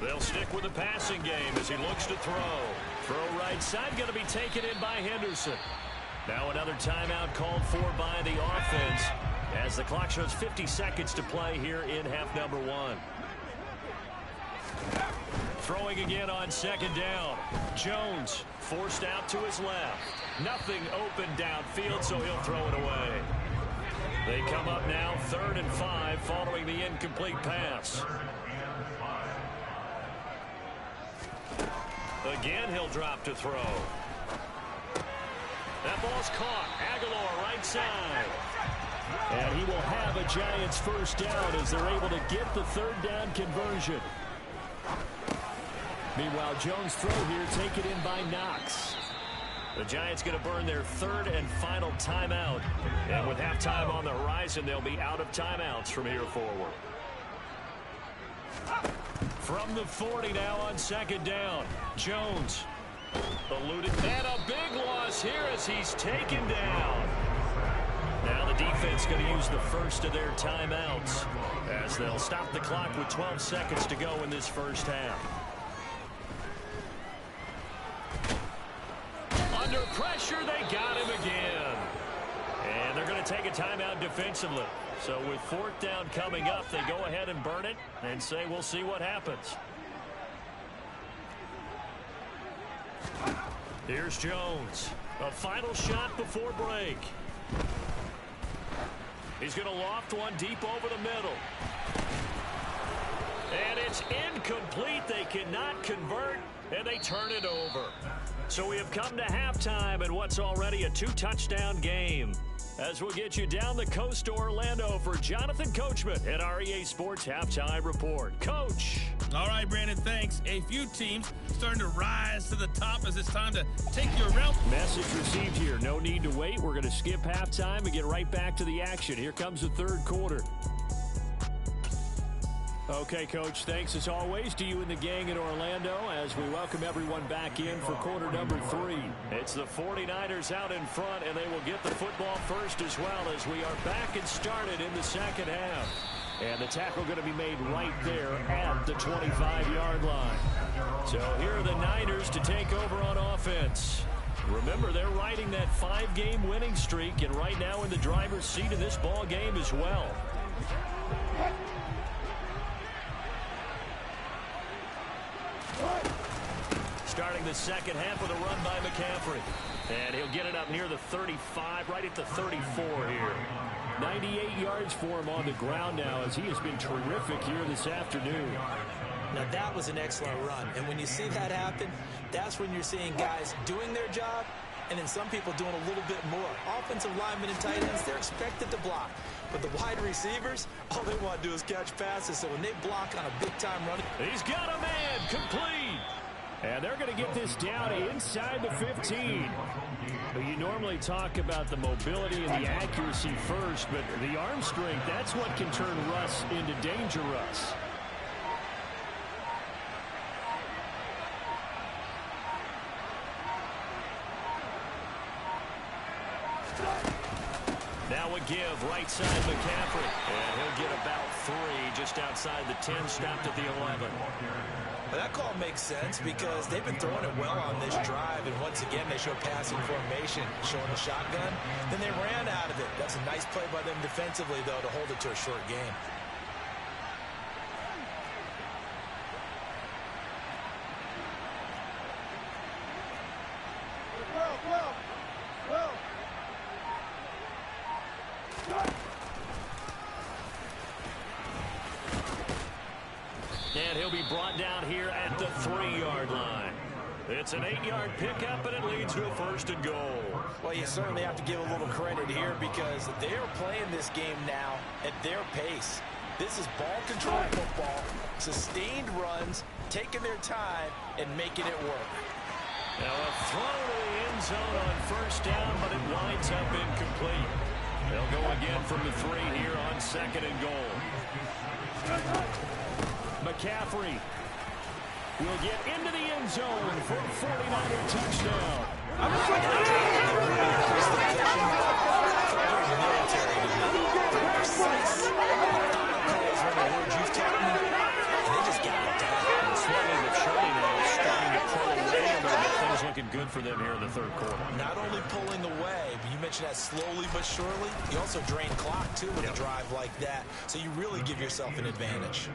They'll stick with the passing game as he looks to throw. Throw right side going to be taken in by Henderson. Now another timeout called for by the offense as the clock shows 50 seconds to play here in half number 1. Throwing again on 2nd down. Jones forced out to his left. Nothing open downfield, so he'll throw it away. They come up now 3rd and 5 following the incomplete pass. Again, he'll drop to throw. That ball's caught. Aguilar right side. And he will have a Giants first down as they're able to get the 3rd down conversion. Meanwhile, Jones' throw here taken in by Knox. The Giants going to burn their 3rd and final timeout. And with halftime on the horizon, they'll be out of timeouts from here forward. From the 40 now on 2nd down. Jones eluded. And a big loss here as he's taken down. Now the defense going to use the first of their timeouts as they'll stop the clock with 12 seconds to go in this first half. Under pressure, they got him again. And they're going to take a timeout defensively. So with 4th down coming up, they go ahead and burn it and say we'll see what happens. Here's Jones. A final shot before break. He's going to loft one deep over the middle. And it's incomplete. They cannot convert, and they turn it over. So we have come to halftime in what's already a 2-touchdown game. As we'll get you down the coast to Orlando for Jonathan Coachman at our EA Sports Halftime Report. Coach. All right, Brandon, thanks. A few teams starting to rise to the top as it's time to take you around. Message received here. No need to wait. We're going to skip halftime and get right back to the action. Here comes the 3rd quarter. Okay, Coach, thanks as always to you and the gang in Orlando as we welcome everyone back in for quarter number 3. It's the 49ers out in front, and they will get the football first as well as we are back and started in the 2nd half. And the tackle going to be made right there at the 25-yard line. So here are the Niners to take over on offense. Remember, they're riding that 5-game winning streak, and right now in the driver's seat of this ball game as well. Starting the 2nd half with a run by McCaffrey. And he'll get it up near the 35, right at the 34 here. 98 yards for him on the ground now as he has been terrific here this afternoon. Now that was an excellent run. And when you see that happen, that's when you're seeing guys doing their job and then some people doing a little bit more. Offensive linemen and tight ends, they're expected to block. But the wide receivers, all they want to do is catch passes. So when they block on a big-time run. He's got a man complete. And they're going to get this down inside the 15. You normally talk about the mobility and the accuracy first, but the arm strength, that's what can turn Russ into danger Russ. Now a give, right side McCaffrey. And he'll get about 3 just outside the 10, stopped at the 11. Well, that call makes sense because they've been throwing it well on this drive, and once again they show passing formation, showing a shotgun. Then they ran out of it. That's a nice play by them defensively, though, to hold it to a short game. And he'll be brought down here at the 3-yard line. It's an 8-yard pickup, and it leads to a 1st and goal. Well, you certainly have to give a little credit here because they're playing this game now at their pace. This is ball control football, sustained runs, taking their time, and making it work. Now a throw to the end zone on 1st down, but it winds up incomplete. They'll go again from the 3 here on 2nd and goal. McCaffrey will get into the end zone for a 49er touchdown. Things looking good for them here in the 3rd quarter. Not only pulling away, but you mentioned that slowly but surely. You also drain clock, too, with a drive like that. So you really give yourself an advantage.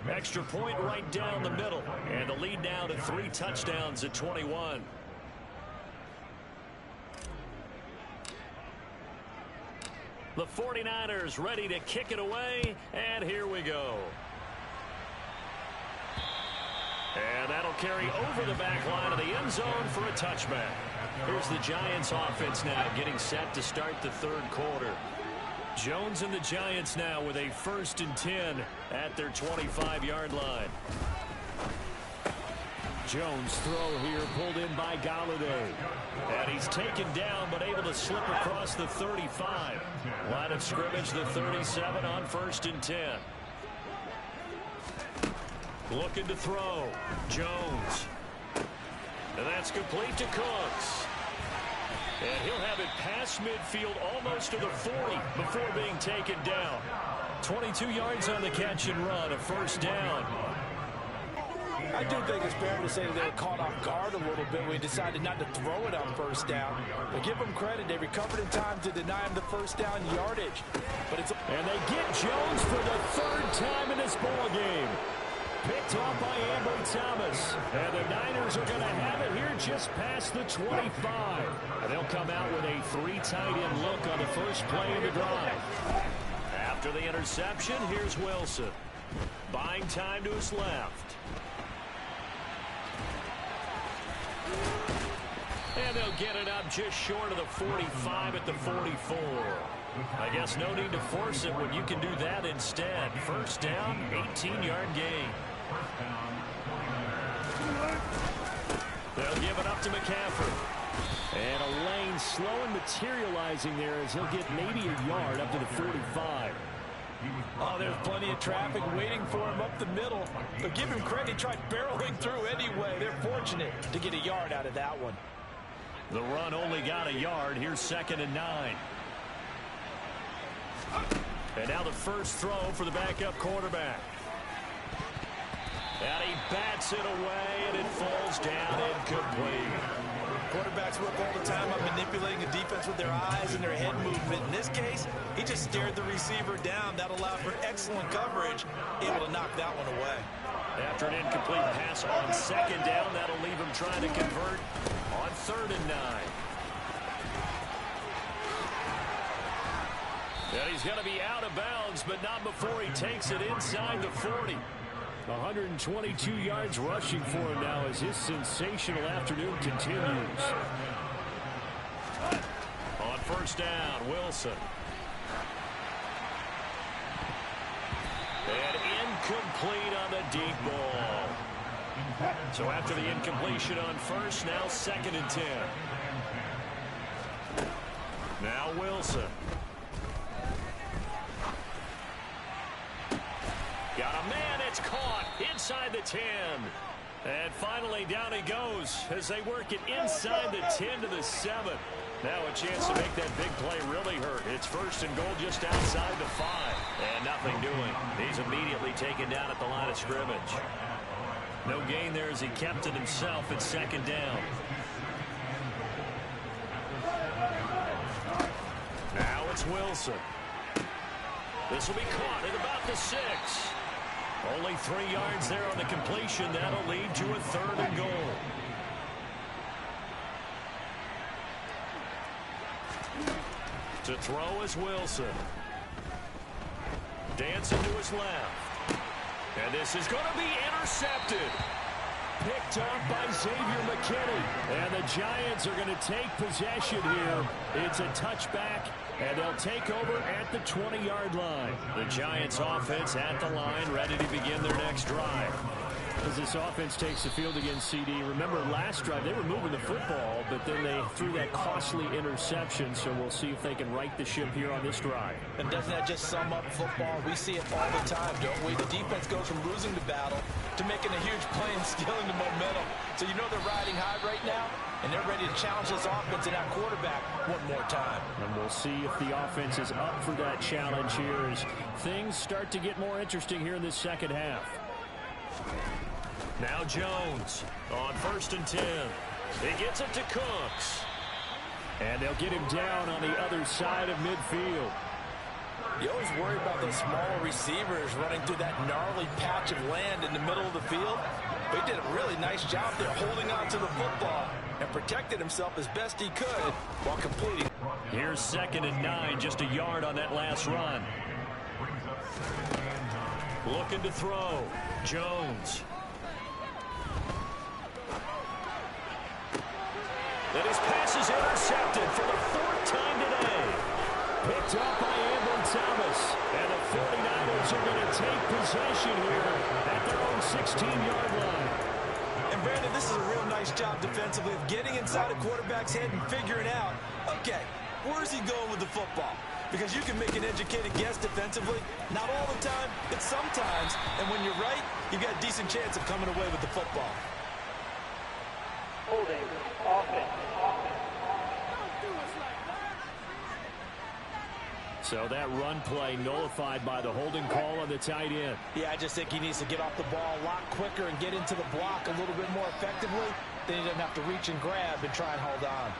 Extra point right down the middle. And the lead now to 3 touchdowns at 21. The 49ers ready to kick it away. And here we go. And that'll carry over the back line of the end zone for a touchback. Here's the Giants offense now getting set to start the 3rd quarter. Jones and the Giants now with a 1st and 10 at their 25-yard line. Jones throw here pulled in by Golladay. And he's taken down but able to slip across the 35. Line of scrimmage, the 37 on 1st and 10. Looking to throw. Jones. And that's complete to Cooks. And he'll have it past midfield almost to the 40 before being taken down. 22 yards on the catch and run, a 1st down. I do think it's fair to say that they were caught off guard a little bit. We decided not to throw it on 1st down. But give them credit. They recovered in time to deny him the 1st down yardage. And they get Jones for the 3rd time in this ball game. Picked off by Ambry Thomas. And the Niners are going to have it here just past the 25. And they'll come out with a 3 tight end look on the first play of the drive. After the interception, here's Wilson. Buying time to his left. And they'll get it up just short of the 45 at the 44. I guess no need to force it when you can do that instead. 1st down, 18-yard gain. They'll give it up to McCaffrey. And a lane slow and materializing there as he'll get maybe a yard up to the 45. Oh, there's plenty of traffic waiting for him up the middle. But give him credit, he tried barreling through anyway. They're fortunate to get a yard out of that one. The run only got a yard. Here's 2nd and 9. And now the first throw for the backup quarterback. And he bats it away, and it falls down incomplete. Quarterbacks work all the time on manipulating a defense with their eyes and their head movement. In this case, he just stared the receiver down. That allowed for excellent coverage, able to knock that one away. After an incomplete pass on 2nd down, that'll leave him trying to convert on 3rd and 9. And he's going to be out of bounds, but not before he takes it inside the 40. 122 yards rushing for him now as his sensational afternoon continues. On 1st down, Wilson. And incomplete on the deep ball. So after the incompletion on 1st, now 2nd and 10. Now Wilson. Got a man, it's caught inside the 10. And finally down he goes as they work it inside the 10 to the 7. Now a chance to make that big play really hurt. It's 1st and goal just outside the 5. And nothing doing. He's immediately taken down at the line of scrimmage. No gain there as he kept it himself at 2nd down. Now it's Wilson. This will be caught at about the 6. Only 3 yards there on the completion. That'll lead to a 3rd and goal. To throw is Wilson. Dancing to his left. And this is going to be intercepted. picked off by Xavier McKinney. And the Giants are going to take possession here. It's a touchback, and they'll take over at the 20-yard line. The Giants offense at the line, ready to begin their next drive. As this offense takes the field against CD, remember last drive they were moving the football, but then they threw that costly interception, so we'll see if they can right the ship here on this drive. And doesn't that just sum up football? We see it all the time, don't we? The defense goes from losing the battle to making a huge play and stealing the momentum. So you know they're riding high right now, and they're ready to challenge this offense and that quarterback one more time. And we'll see if the offense is up for that challenge here as things start to get more interesting here in this second half. Now Jones on 1st and 10. He gets it to Cooks. And they'll get him down on the other side of midfield. You always worry about those smaller receivers running through that gnarly patch of land in the middle of the field. But he did a really nice job there holding on to the football and protected himself as best he could while completing. Here's 2nd and 9, just a yard on that last run. Looking to throw. Jones. And his pass is intercepted for the 4th time today. Picked up by Ambry Thomas. And the 49ers are going to take possession here at their own 16-yard line. And Brandon, this is a real nice job defensively of getting inside a quarterback's head and figuring out, okay, where's he going with the football? Because you can make an educated guess defensively. Not all the time, but sometimes. And when you're right, you've got a decent chance of coming away with the football. Holding offense. So that run play nullified by the holding call on the tight end. Yeah, I just think he needs to get off the ball a lot quicker and get into the block a little bit more effectively. Then he doesn't have to reach and grab and try and hold on.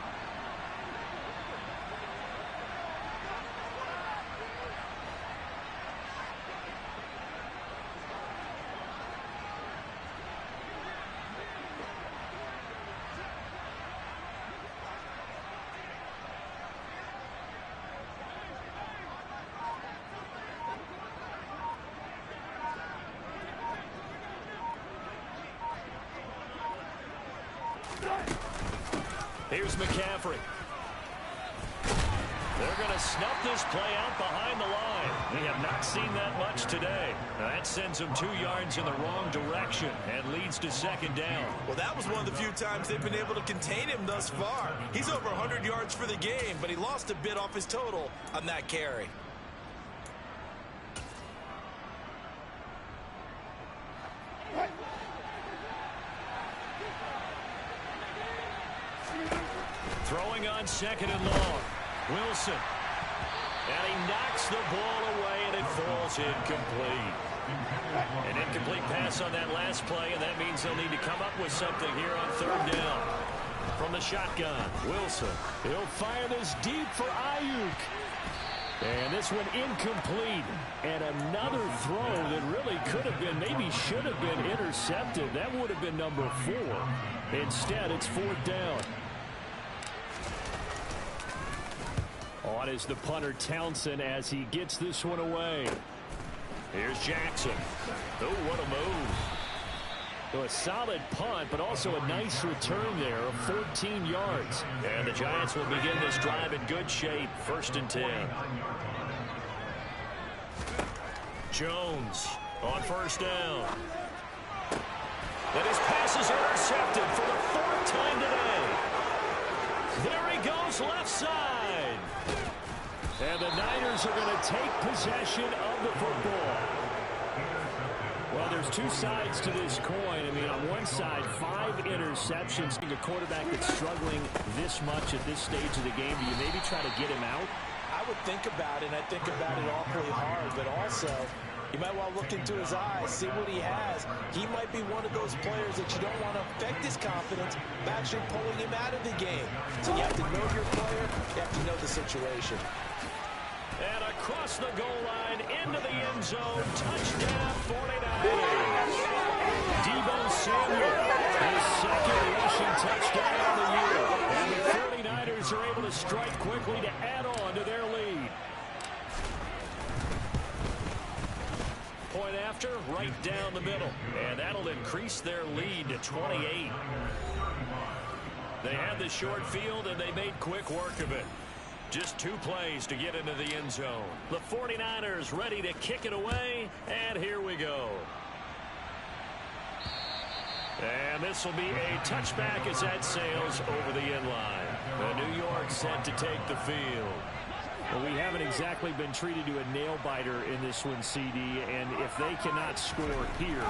Here's McCaffrey. They're going to snuff this play out behind the line. We have not seen that much today. Now that sends them 2 yards in the wrong direction and leads to 2nd down. Well, that was one of the few times they've been able to contain him thus far. He's over 100 yards for the game, but he lost a bit off his total on that carry. Throwing on 2nd and long. Wilson. And he knocks the ball away, and it falls incomplete. An incomplete pass on that last play, and that means they'll need to come up with something here on 3rd down. From the shotgun, Wilson. He'll fire this deep for Ayuk. And this one incomplete. And another throw that really could have been, maybe should have been intercepted. That would have been number 4. Instead, it's 4th down. On is the punter Townsend as he gets this one away. Here's Jackson. Oh, what a move. So a solid punt, but also a nice return there of 14 yards. And the Giants will begin this drive in good shape. 1st and 10. Jones on 1st down. And his pass is intercepted for the 4th time today. There he goes left side. And the Niners are going to take possession of the football. Well, there's 2 sides to this coin. I mean, on one side, 5 interceptions. A quarterback that's struggling this much at this stage of the game, do you maybe try to get him out? I would think about it, and I think about it awfully hard, but also you might want to look into his eyes, see what he has. He might be one of those players that you don't want to affect his confidence by actually pulling him out of the game. So you have to know your player, you have to know the situation. And across the goal line, into the end zone, touchdown 49ers. Deebo Samuel, his 2nd rushing touchdown of the year. And the 49ers are able to strike quickly to add on to their lead. after, right down the middle. And that'll increase their lead to 28. They had the short field, and they made quick work of it. Just 2 plays to get into the end zone. The 49ers ready to kick it away, and here we go. And this will be a touchback as that sails over the end line. The New York set to take the field. Well, we haven't exactly been treated to a nail-biter in this one, CD, and if they cannot score here,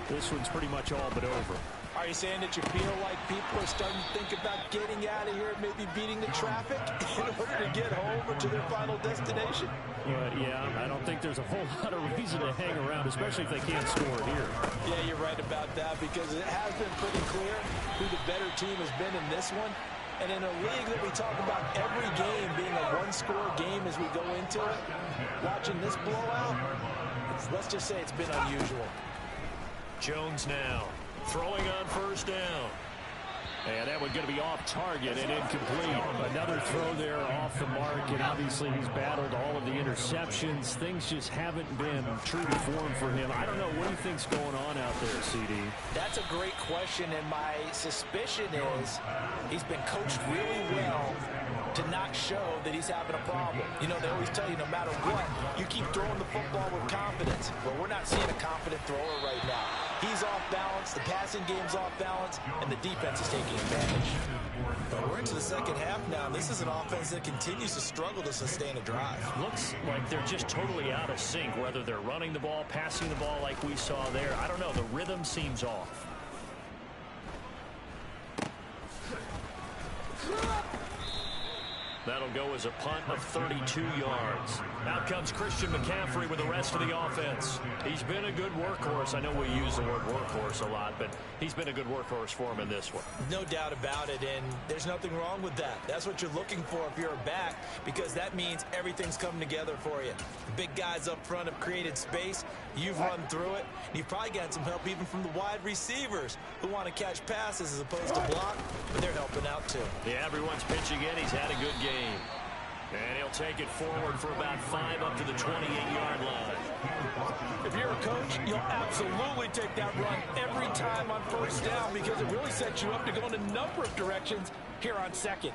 this one's pretty much all but over. Are you saying that you feel like people are starting to think about getting out of here, maybe beating the traffic in order to get home or to their final destination? Yeah, I don't think there's a whole lot of reason to hang around, especially if they can't score here. Yeah, you're right about that, because it has been pretty clear who the better team has been in this one. And in a league that we talk about every game being a one-score game as we go into it, watching this blowout, let's just say it's been unusual. Jones now throwing on first down. And that one's going to be off target and incomplete. Another throw there off the mark, and obviously he's battled all of the interceptions. Things just haven't been true to form for him. I don't know. What do you think's going on out there, CD? That's a great question, and my suspicion is he's been coached really well to not show that he's having a problem. You know, they always tell you no matter what, you keep throwing the football with confidence. Well, we're not seeing a confident thrower right now. He's off balance, the passing game's off balance, and the defense is taking advantage. But we're into the second half now. This is an offense that continues to struggle to sustain a drive. Looks like they're just totally out of sync, whether they're running the ball, passing the ball like we saw there. I don't know. The rhythm seems off. That'll go as a punt of 32 yards. Out comes Christian McCaffrey with the rest of the offense. He's been a good workhorse. I know we use the word workhorse a lot, but he's been a good workhorse for him in this one. No doubt about it, and there's nothing wrong with that. That's what you're looking for if you're a back, because that means everything's coming together for you. The big guys up front have created space. You've run through it. You've probably gotten some help even from the wide receivers who want to catch passes as opposed to block, but they're helping out too. Yeah, everyone's pitching in. He's had a good game. And he'll take it forward for about 5 up to the 28-yard line. If you're a coach, you'll absolutely take that run every time on first down, because it really sets you up to go in a number of directions here on second.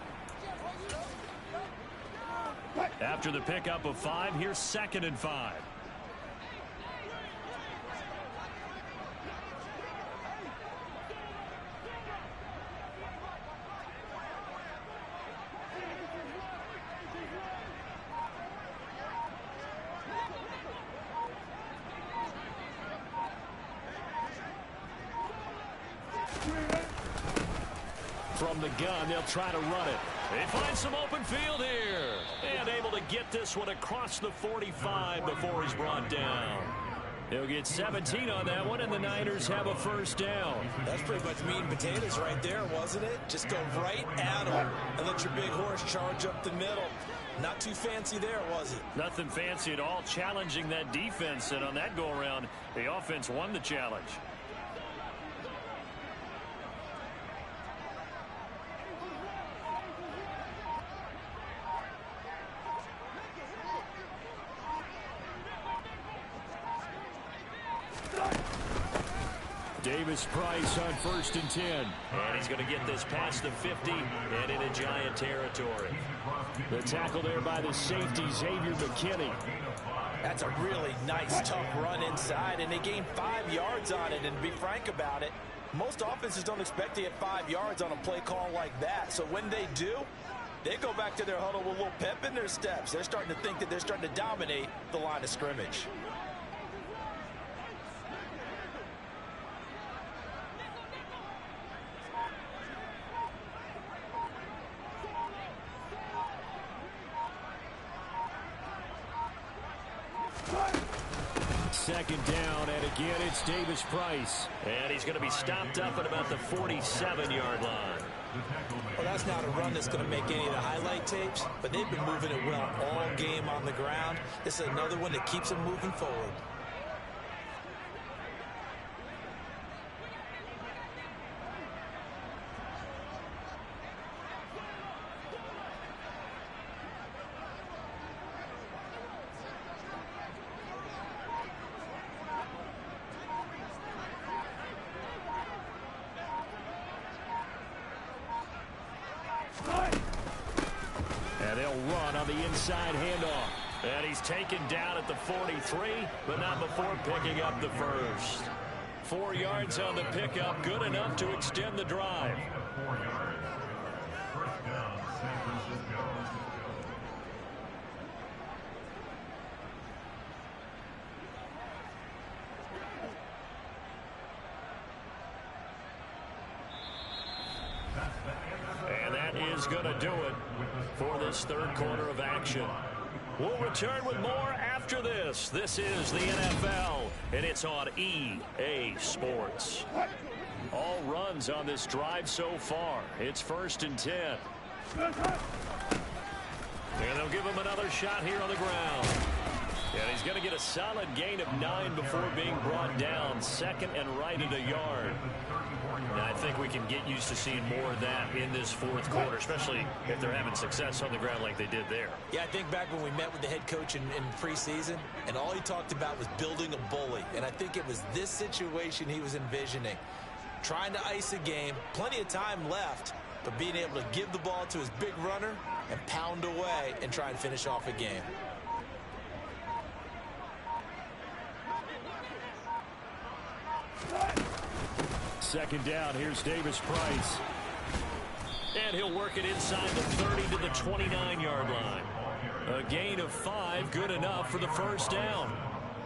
After the pickup of 5, here's 2nd and 5. From the gun, they'll try to run it. They find some open field here. And able to get this one across the 45 before he's brought down. He'll get 17 on that one, and the Niners have a first down. That's pretty much meat and potatoes right there, wasn't it? Just go right at him and let your big horse charge up the middle. Not too fancy there, was it? Nothing fancy at all, challenging that defense. And on that go-around, the offense won the challenge. Davis Price on 1st and 10. And he's going to get this past the 50 and into Giant territory. The tackle there by the safety, Xavier McKinney. That's a really nice, tough run inside, and they gained 5 yards on it. And to be frank about it, most offenses don't expect to get 5 yards on a play call like that. So when they do, they go back to their huddle with a little pep in their steps. They're starting to think that they're starting to dominate the line of scrimmage. Second down, and again, it's Davis Price. And he's going to be stopped up at about the 47-yard line. Well, that's not a run that's going to make any of the highlight tapes, but they've been moving it well all game on the ground. This is another one that keeps them moving forward. they'll run on the inside handoff. And he's taken down at the 43, but not before picking up the first. 4 yards on the pickup, good enough to extend the drive. And that is going to do it for this third quarter of action. We'll return with more after this. This is the NFL, and it's on EA Sports. All runs on this drive so far. It's 1st and 10. And they'll give him another shot here on the ground. And he's going to get a solid gain of 9 before being brought down. 2nd and right at a yard. And I think we can get used to seeing more of that in this fourth quarter, especially if they're having success on the ground like they did there. Yeah, I think back when we met with the head coach in preseason, and all he talked about was building a bully. And I think it was this situation he was envisioning. Trying to ice a game, plenty of time left, but being able to give the ball to his big runner and pound away and try and finish off a game. Second down, here's Davis Price. And he'll work it inside the 30 to the 29-yard line. A gain of 5, good enough for the first down.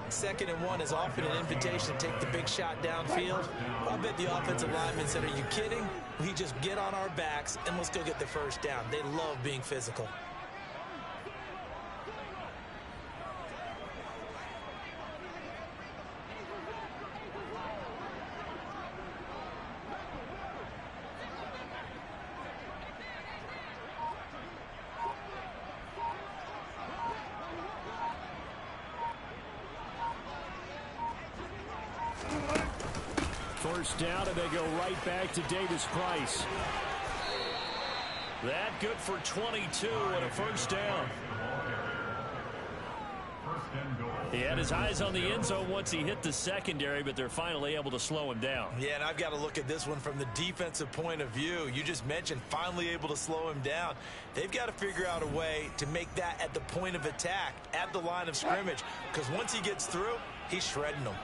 2nd and 1 is often an invitation to take the big shot downfield. I bet the offensive lineman said, are you kidding? We just get on our backs and let's go get the first down. They love being physical. First down, and they go right back to Davis Price. That good for 22 and a first down. He had his eyes on the end zone once he hit the secondary, but they're finally able to slow him down. Yeah, and I've got to look at this one from the defensive point of view. You just mentioned finally able to slow him down. They've got to figure out a way to make that at the point of attack, at the line of scrimmage, because once he gets through, he's shredding them.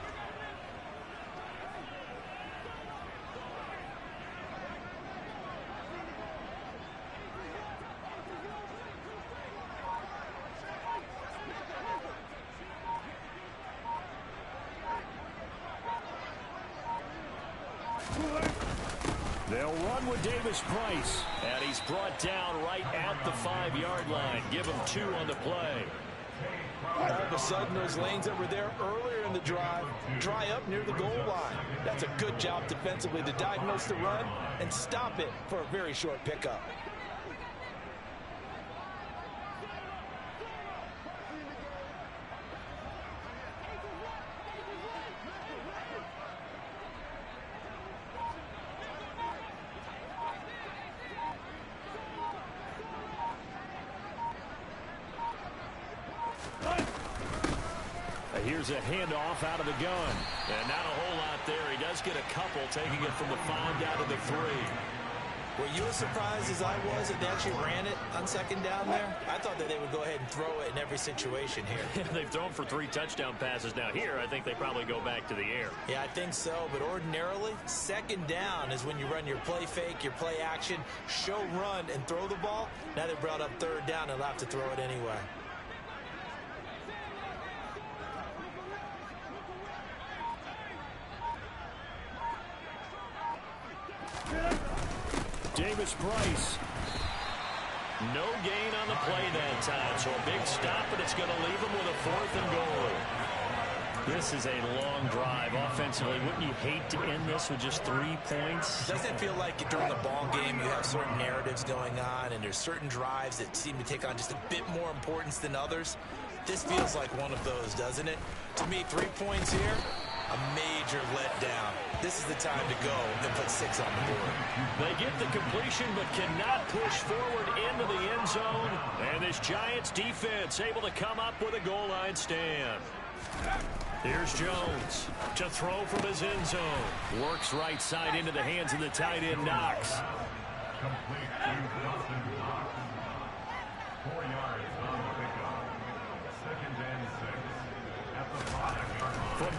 They'll run with Davis Price. And he's brought down right at the 5-yard line. Give him 2 on the play. All of a sudden, those lanes that were there earlier in the drive dry up near the goal line. That's a good job defensively to diagnose the run and stop it for a very short pickup. Here's a handoff out of the gun. And not a whole lot there. He does get a couple, taking it from the 5 down to the 3. Were you as surprised as I was that they actually ran it on 2nd down there? I thought that they would go ahead and throw it in every situation here. They've thrown for 3 touchdown passes now. Here, I think they probably go back to the air. Yeah, I think so. But ordinarily, 2nd down is when you run your play fake, your play action, show run, and throw the ball. Now they brought up 3rd down and they'll have to throw it anyway. Davis Price. No gain on the play that time, so a big stop, and it's going to leave him with a 4th and goal. This is a long drive offensively. Wouldn't you hate to end this with just 3 points? Doesn't it feel like during the ball game you have certain narratives going on and there's certain drives that seem to take on just a bit more importance than others? This feels like one of those, doesn't it? To me, 3 points here, a major letdown. This is the time to go and put 6 on the board. They get the completion but cannot push forward into the end zone. And this Giants defense able to come up with a goal line stand. Here's Jones to throw from his end zone. Works right side into the hands of the tight end Knox.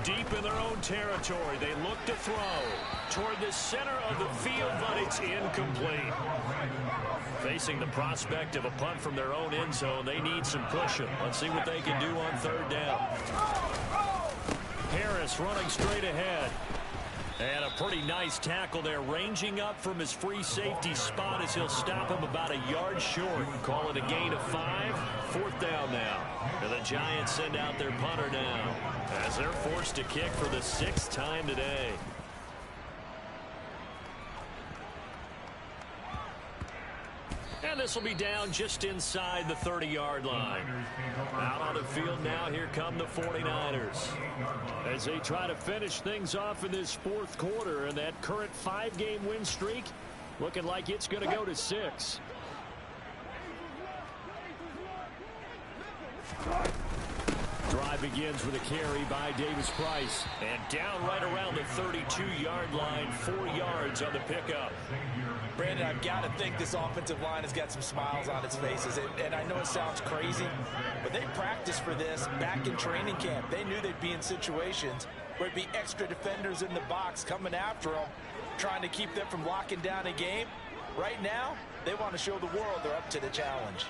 deep in their own territory. They look to throw toward the center of the field, but it's incomplete. Facing the prospect of a punt from their own end zone, they need some pushing. Let's see what they can do on third down. Harris running straight ahead. And a pretty nice tackle there, ranging up from his free safety spot as he'll stop him about a yard short. Call it a gain of 5. Fourth down now. And the Giants send out their punter now as they're forced to kick for the 6th time today. And this will be down just inside the 30-yard line. Out on the field now, here come the 49ers. As they try to finish things off in this fourth quarter, and that current 5-game win streak looking like it's going to go to 6. Drive begins with a carry by Davis Price. And down right around the 32-yard line, 4 yards on the pickup. Brandon, I've got to think this offensive line has got some smiles on its faces. And I know it sounds crazy, but they practiced for this back in training camp. They knew they'd be in situations where it'd be extra defenders in the box coming after them, trying to keep them from locking down a game. Right now, they want to show the world they're up to the challenge.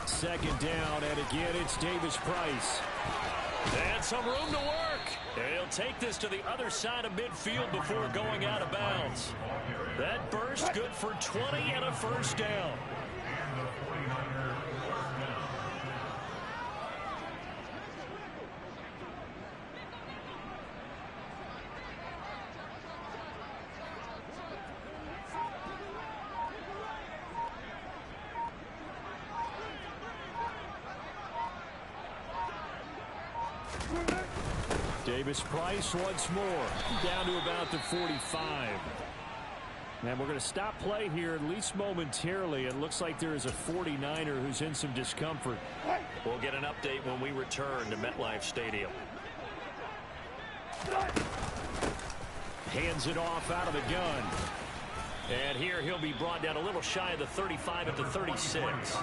Second down, and again it's Davis Price. And some room to work. He'll take this to the other side of midfield before going out of bounds. That burst good for 20 and a first down. Davis Price once more, down to about the 45. And we're going to stop play here, at least momentarily. It looks like there is a 49er who's in some discomfort. We'll get an update when we return to MetLife Stadium. Hands it off out of the gun. And here he'll be brought down a little shy of the 35 at the 36.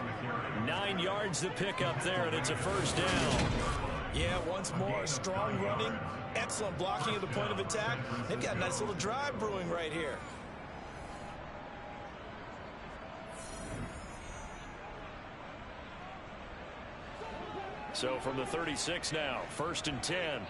9 yards to pick up there, and it's a first down. Yeah, once more, strong running, excellent blocking at the point of attack. They've got a nice little drive brewing right here. So from the 36 now, 1st and 10.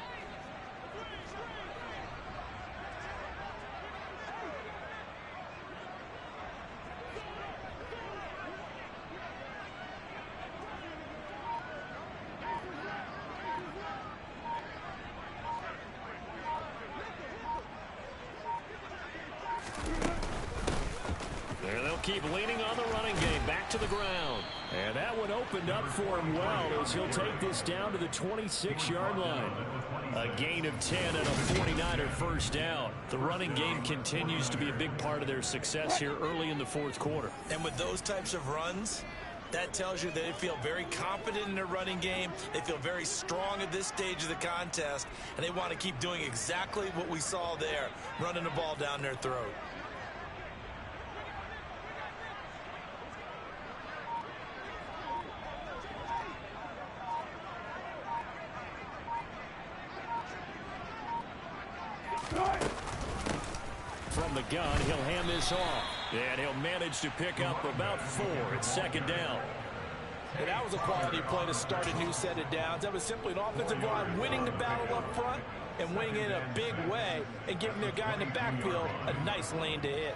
Keep leaning on the running game, back to the ground. And that one opened up for him well as he'll take this down to the 26-yard line. A gain of 10 and a 49er first down. The running game continues to be a big part of their success here early in the fourth quarter. And with those types of runs, that tells you they feel very confident in their running game. They feel very strong at this stage of the contest, and they want to keep doing exactly what we saw there, running the ball down their throat. From the gun, he'll hand this off. And he'll manage to pick up about 4. It's second down. And that was a quality play to start a new set of downs. That was simply an offensive line winning the battle up front and winning in a big way and giving their guy in the backfield a nice lane to hit.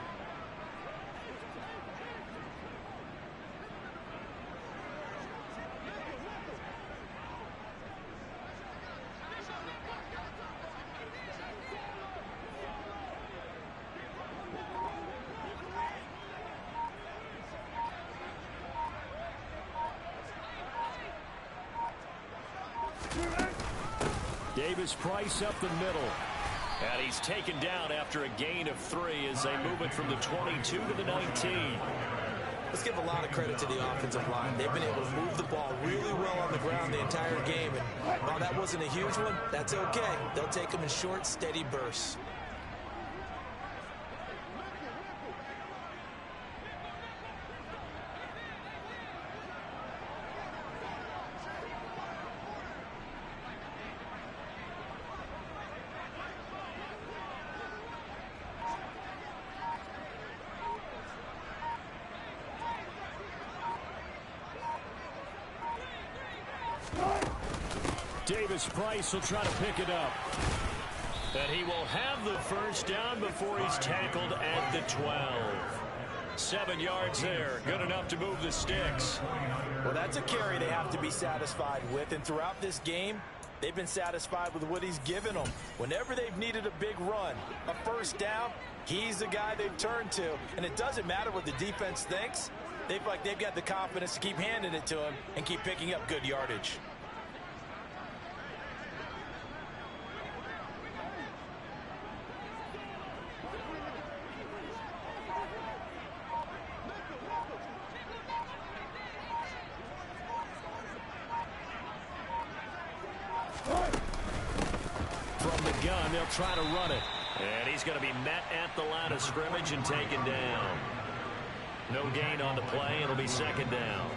Davis Price up the middle. And he's taken down after a gain of 3 as they move it from the 22 to the 19. let's give a lot of credit to the offensive line. They've been able to move the ball really well on the ground the entire game. And while that wasn't a huge one, that's okay. They'll take them in short, steady bursts. Davis-Price will try to pick it up. And he will have the first down before he's tackled at the 12. 7 yards there. Good enough to move the sticks. Well, that's a carry they have to be satisfied with. And throughout this game, they've been satisfied with what he's given them. Whenever they've needed a big run, a first down, he's the guy they've turned to. And it doesn't matter what the defense thinks. They feel like they've got the confidence to keep handing it to him and keep picking up good yardage. From the gun, they'll try to run it. And he's going to be met at the line of scrimmage and taken down. No gain on the play. It'll be second down.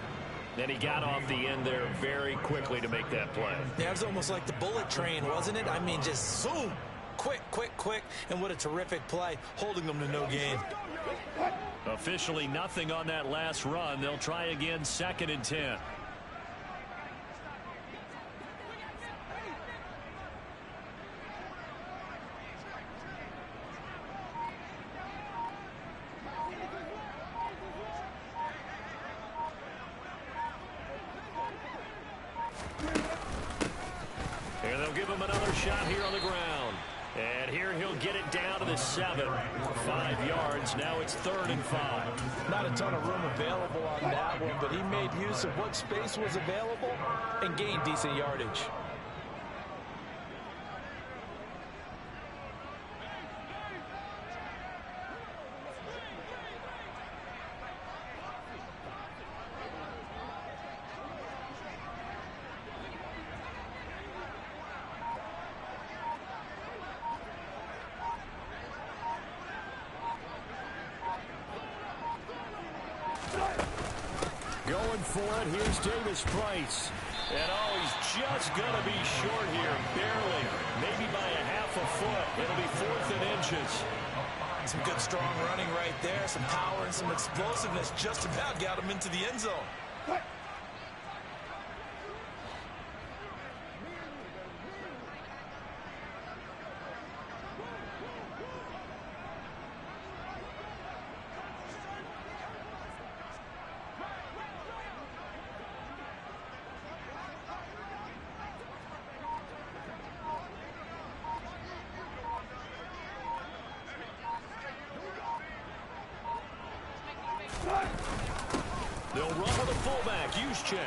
Then he got off the end there very quickly to make that play. Yeah, it was almost like the bullet train, wasn't it? I mean, just zoom. Quick, quick, quick. And what a terrific play, holding them to no gain. Officially nothing on that last run. They'll try again, 2nd and 10. And they'll give him another shot here on the ground. And here he'll get it down to the 7. 5 yards. Now it's 3rd and 5. Not a ton of room available on that one, but he made use of what space was available and gained decent yardage. Going for it, here's Davis-Price. And he's just going to be short here, barely. Maybe by a half a foot. It'll be 4th and inches. Some good strong running right there, some power and some explosiveness. Just about got him into the end zone. They'll run with the fullback, Juszczyk.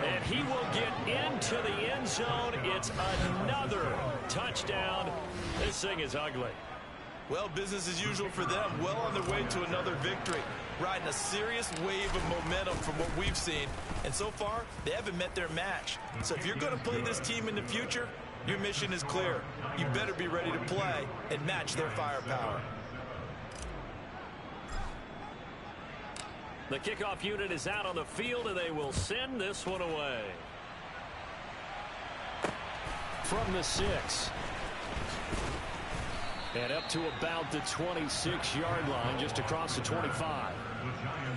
And he will get into the end zone. It's another touchdown. This thing is ugly. Well, business as usual for them. Well on their way to another victory. Riding a serious wave of momentum from what we've seen. And so far, they haven't met their match. So if you're going to play this team in the future, your mission is clear. You better be ready to play and match their firepower. The kickoff unit is out on the field, and they will send this one away. From the 6. And up to about the 26-yard line, just across the 25.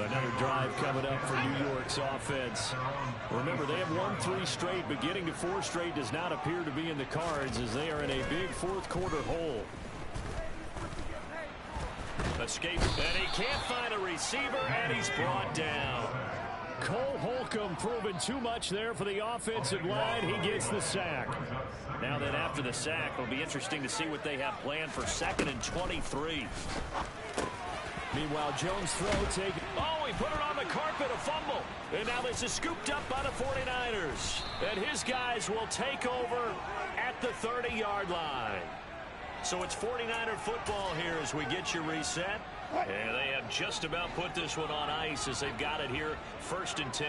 Another drive coming up for New York's offense. Remember, they have won 3 straight, but getting to 4 straight does not appear to be in the cards as they are in a big fourth-quarter hole. Escape, and he can't find a receiver, and he's brought down. Cole Holcomb proving too much there for the offensive line. He gets the sack. Now then, after the sack, it'll be interesting to see what they have planned for 2nd and 23. Meanwhile, Jones' throw taken. Oh, he put it on the carpet, a fumble. And now this is scooped up by the 49ers. And his guys will take over at the 30-yard line. So it's 49er football here as we get you reset. And they have just about put this one on ice as they've got it here, 1st and 10.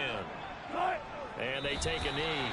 And they take a knee.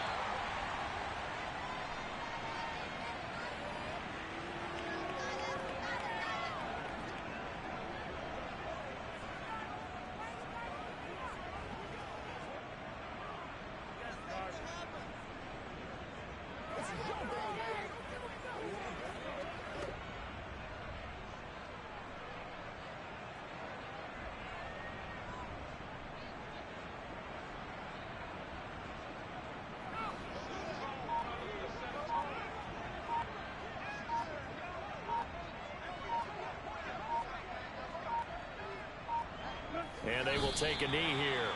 And they will take a knee here.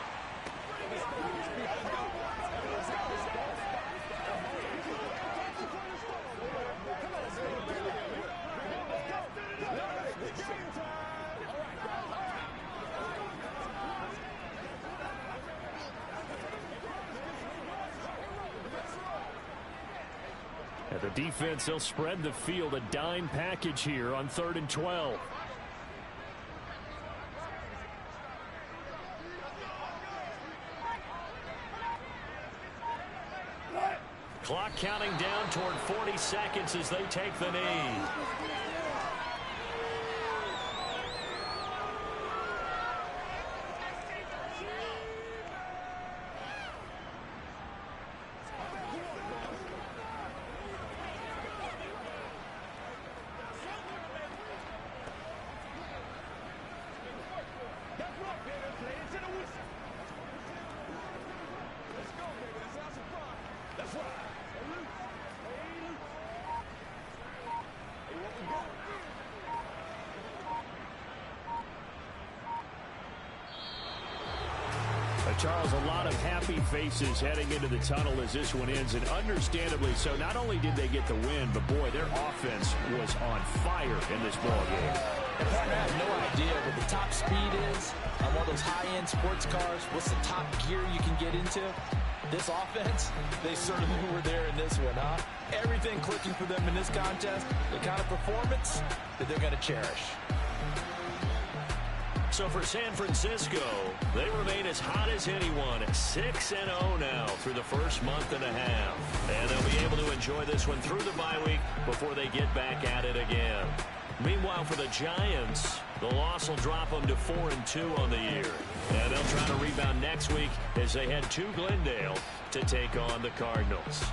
At the defense, they'll spread the field, a dime package here on 3rd and 12. Clock counting down toward 40 seconds as they take the knee. Charles, a lot of happy faces heading into the tunnel as this one ends, and understandably so. Not only did they get the win, but boy, their offense was on fire in this ball game. And partner, I have no idea what the top speed is on one of those high-end sports cars. What's the top gear you can get into? This offense, they certainly were there in this one, huh? Everything clicking for them in this contest, the kind of performance that they're going to cherish. So for San Francisco, they remain as hot as anyone, 6-0 now through the first month and a half. And they'll be able to enjoy this one through the bye week before they get back at it again. Meanwhile, for the Giants, the loss will drop them to 4-2 on the year. And they'll try to rebound next week as they head to Glendale to take on the Cardinals.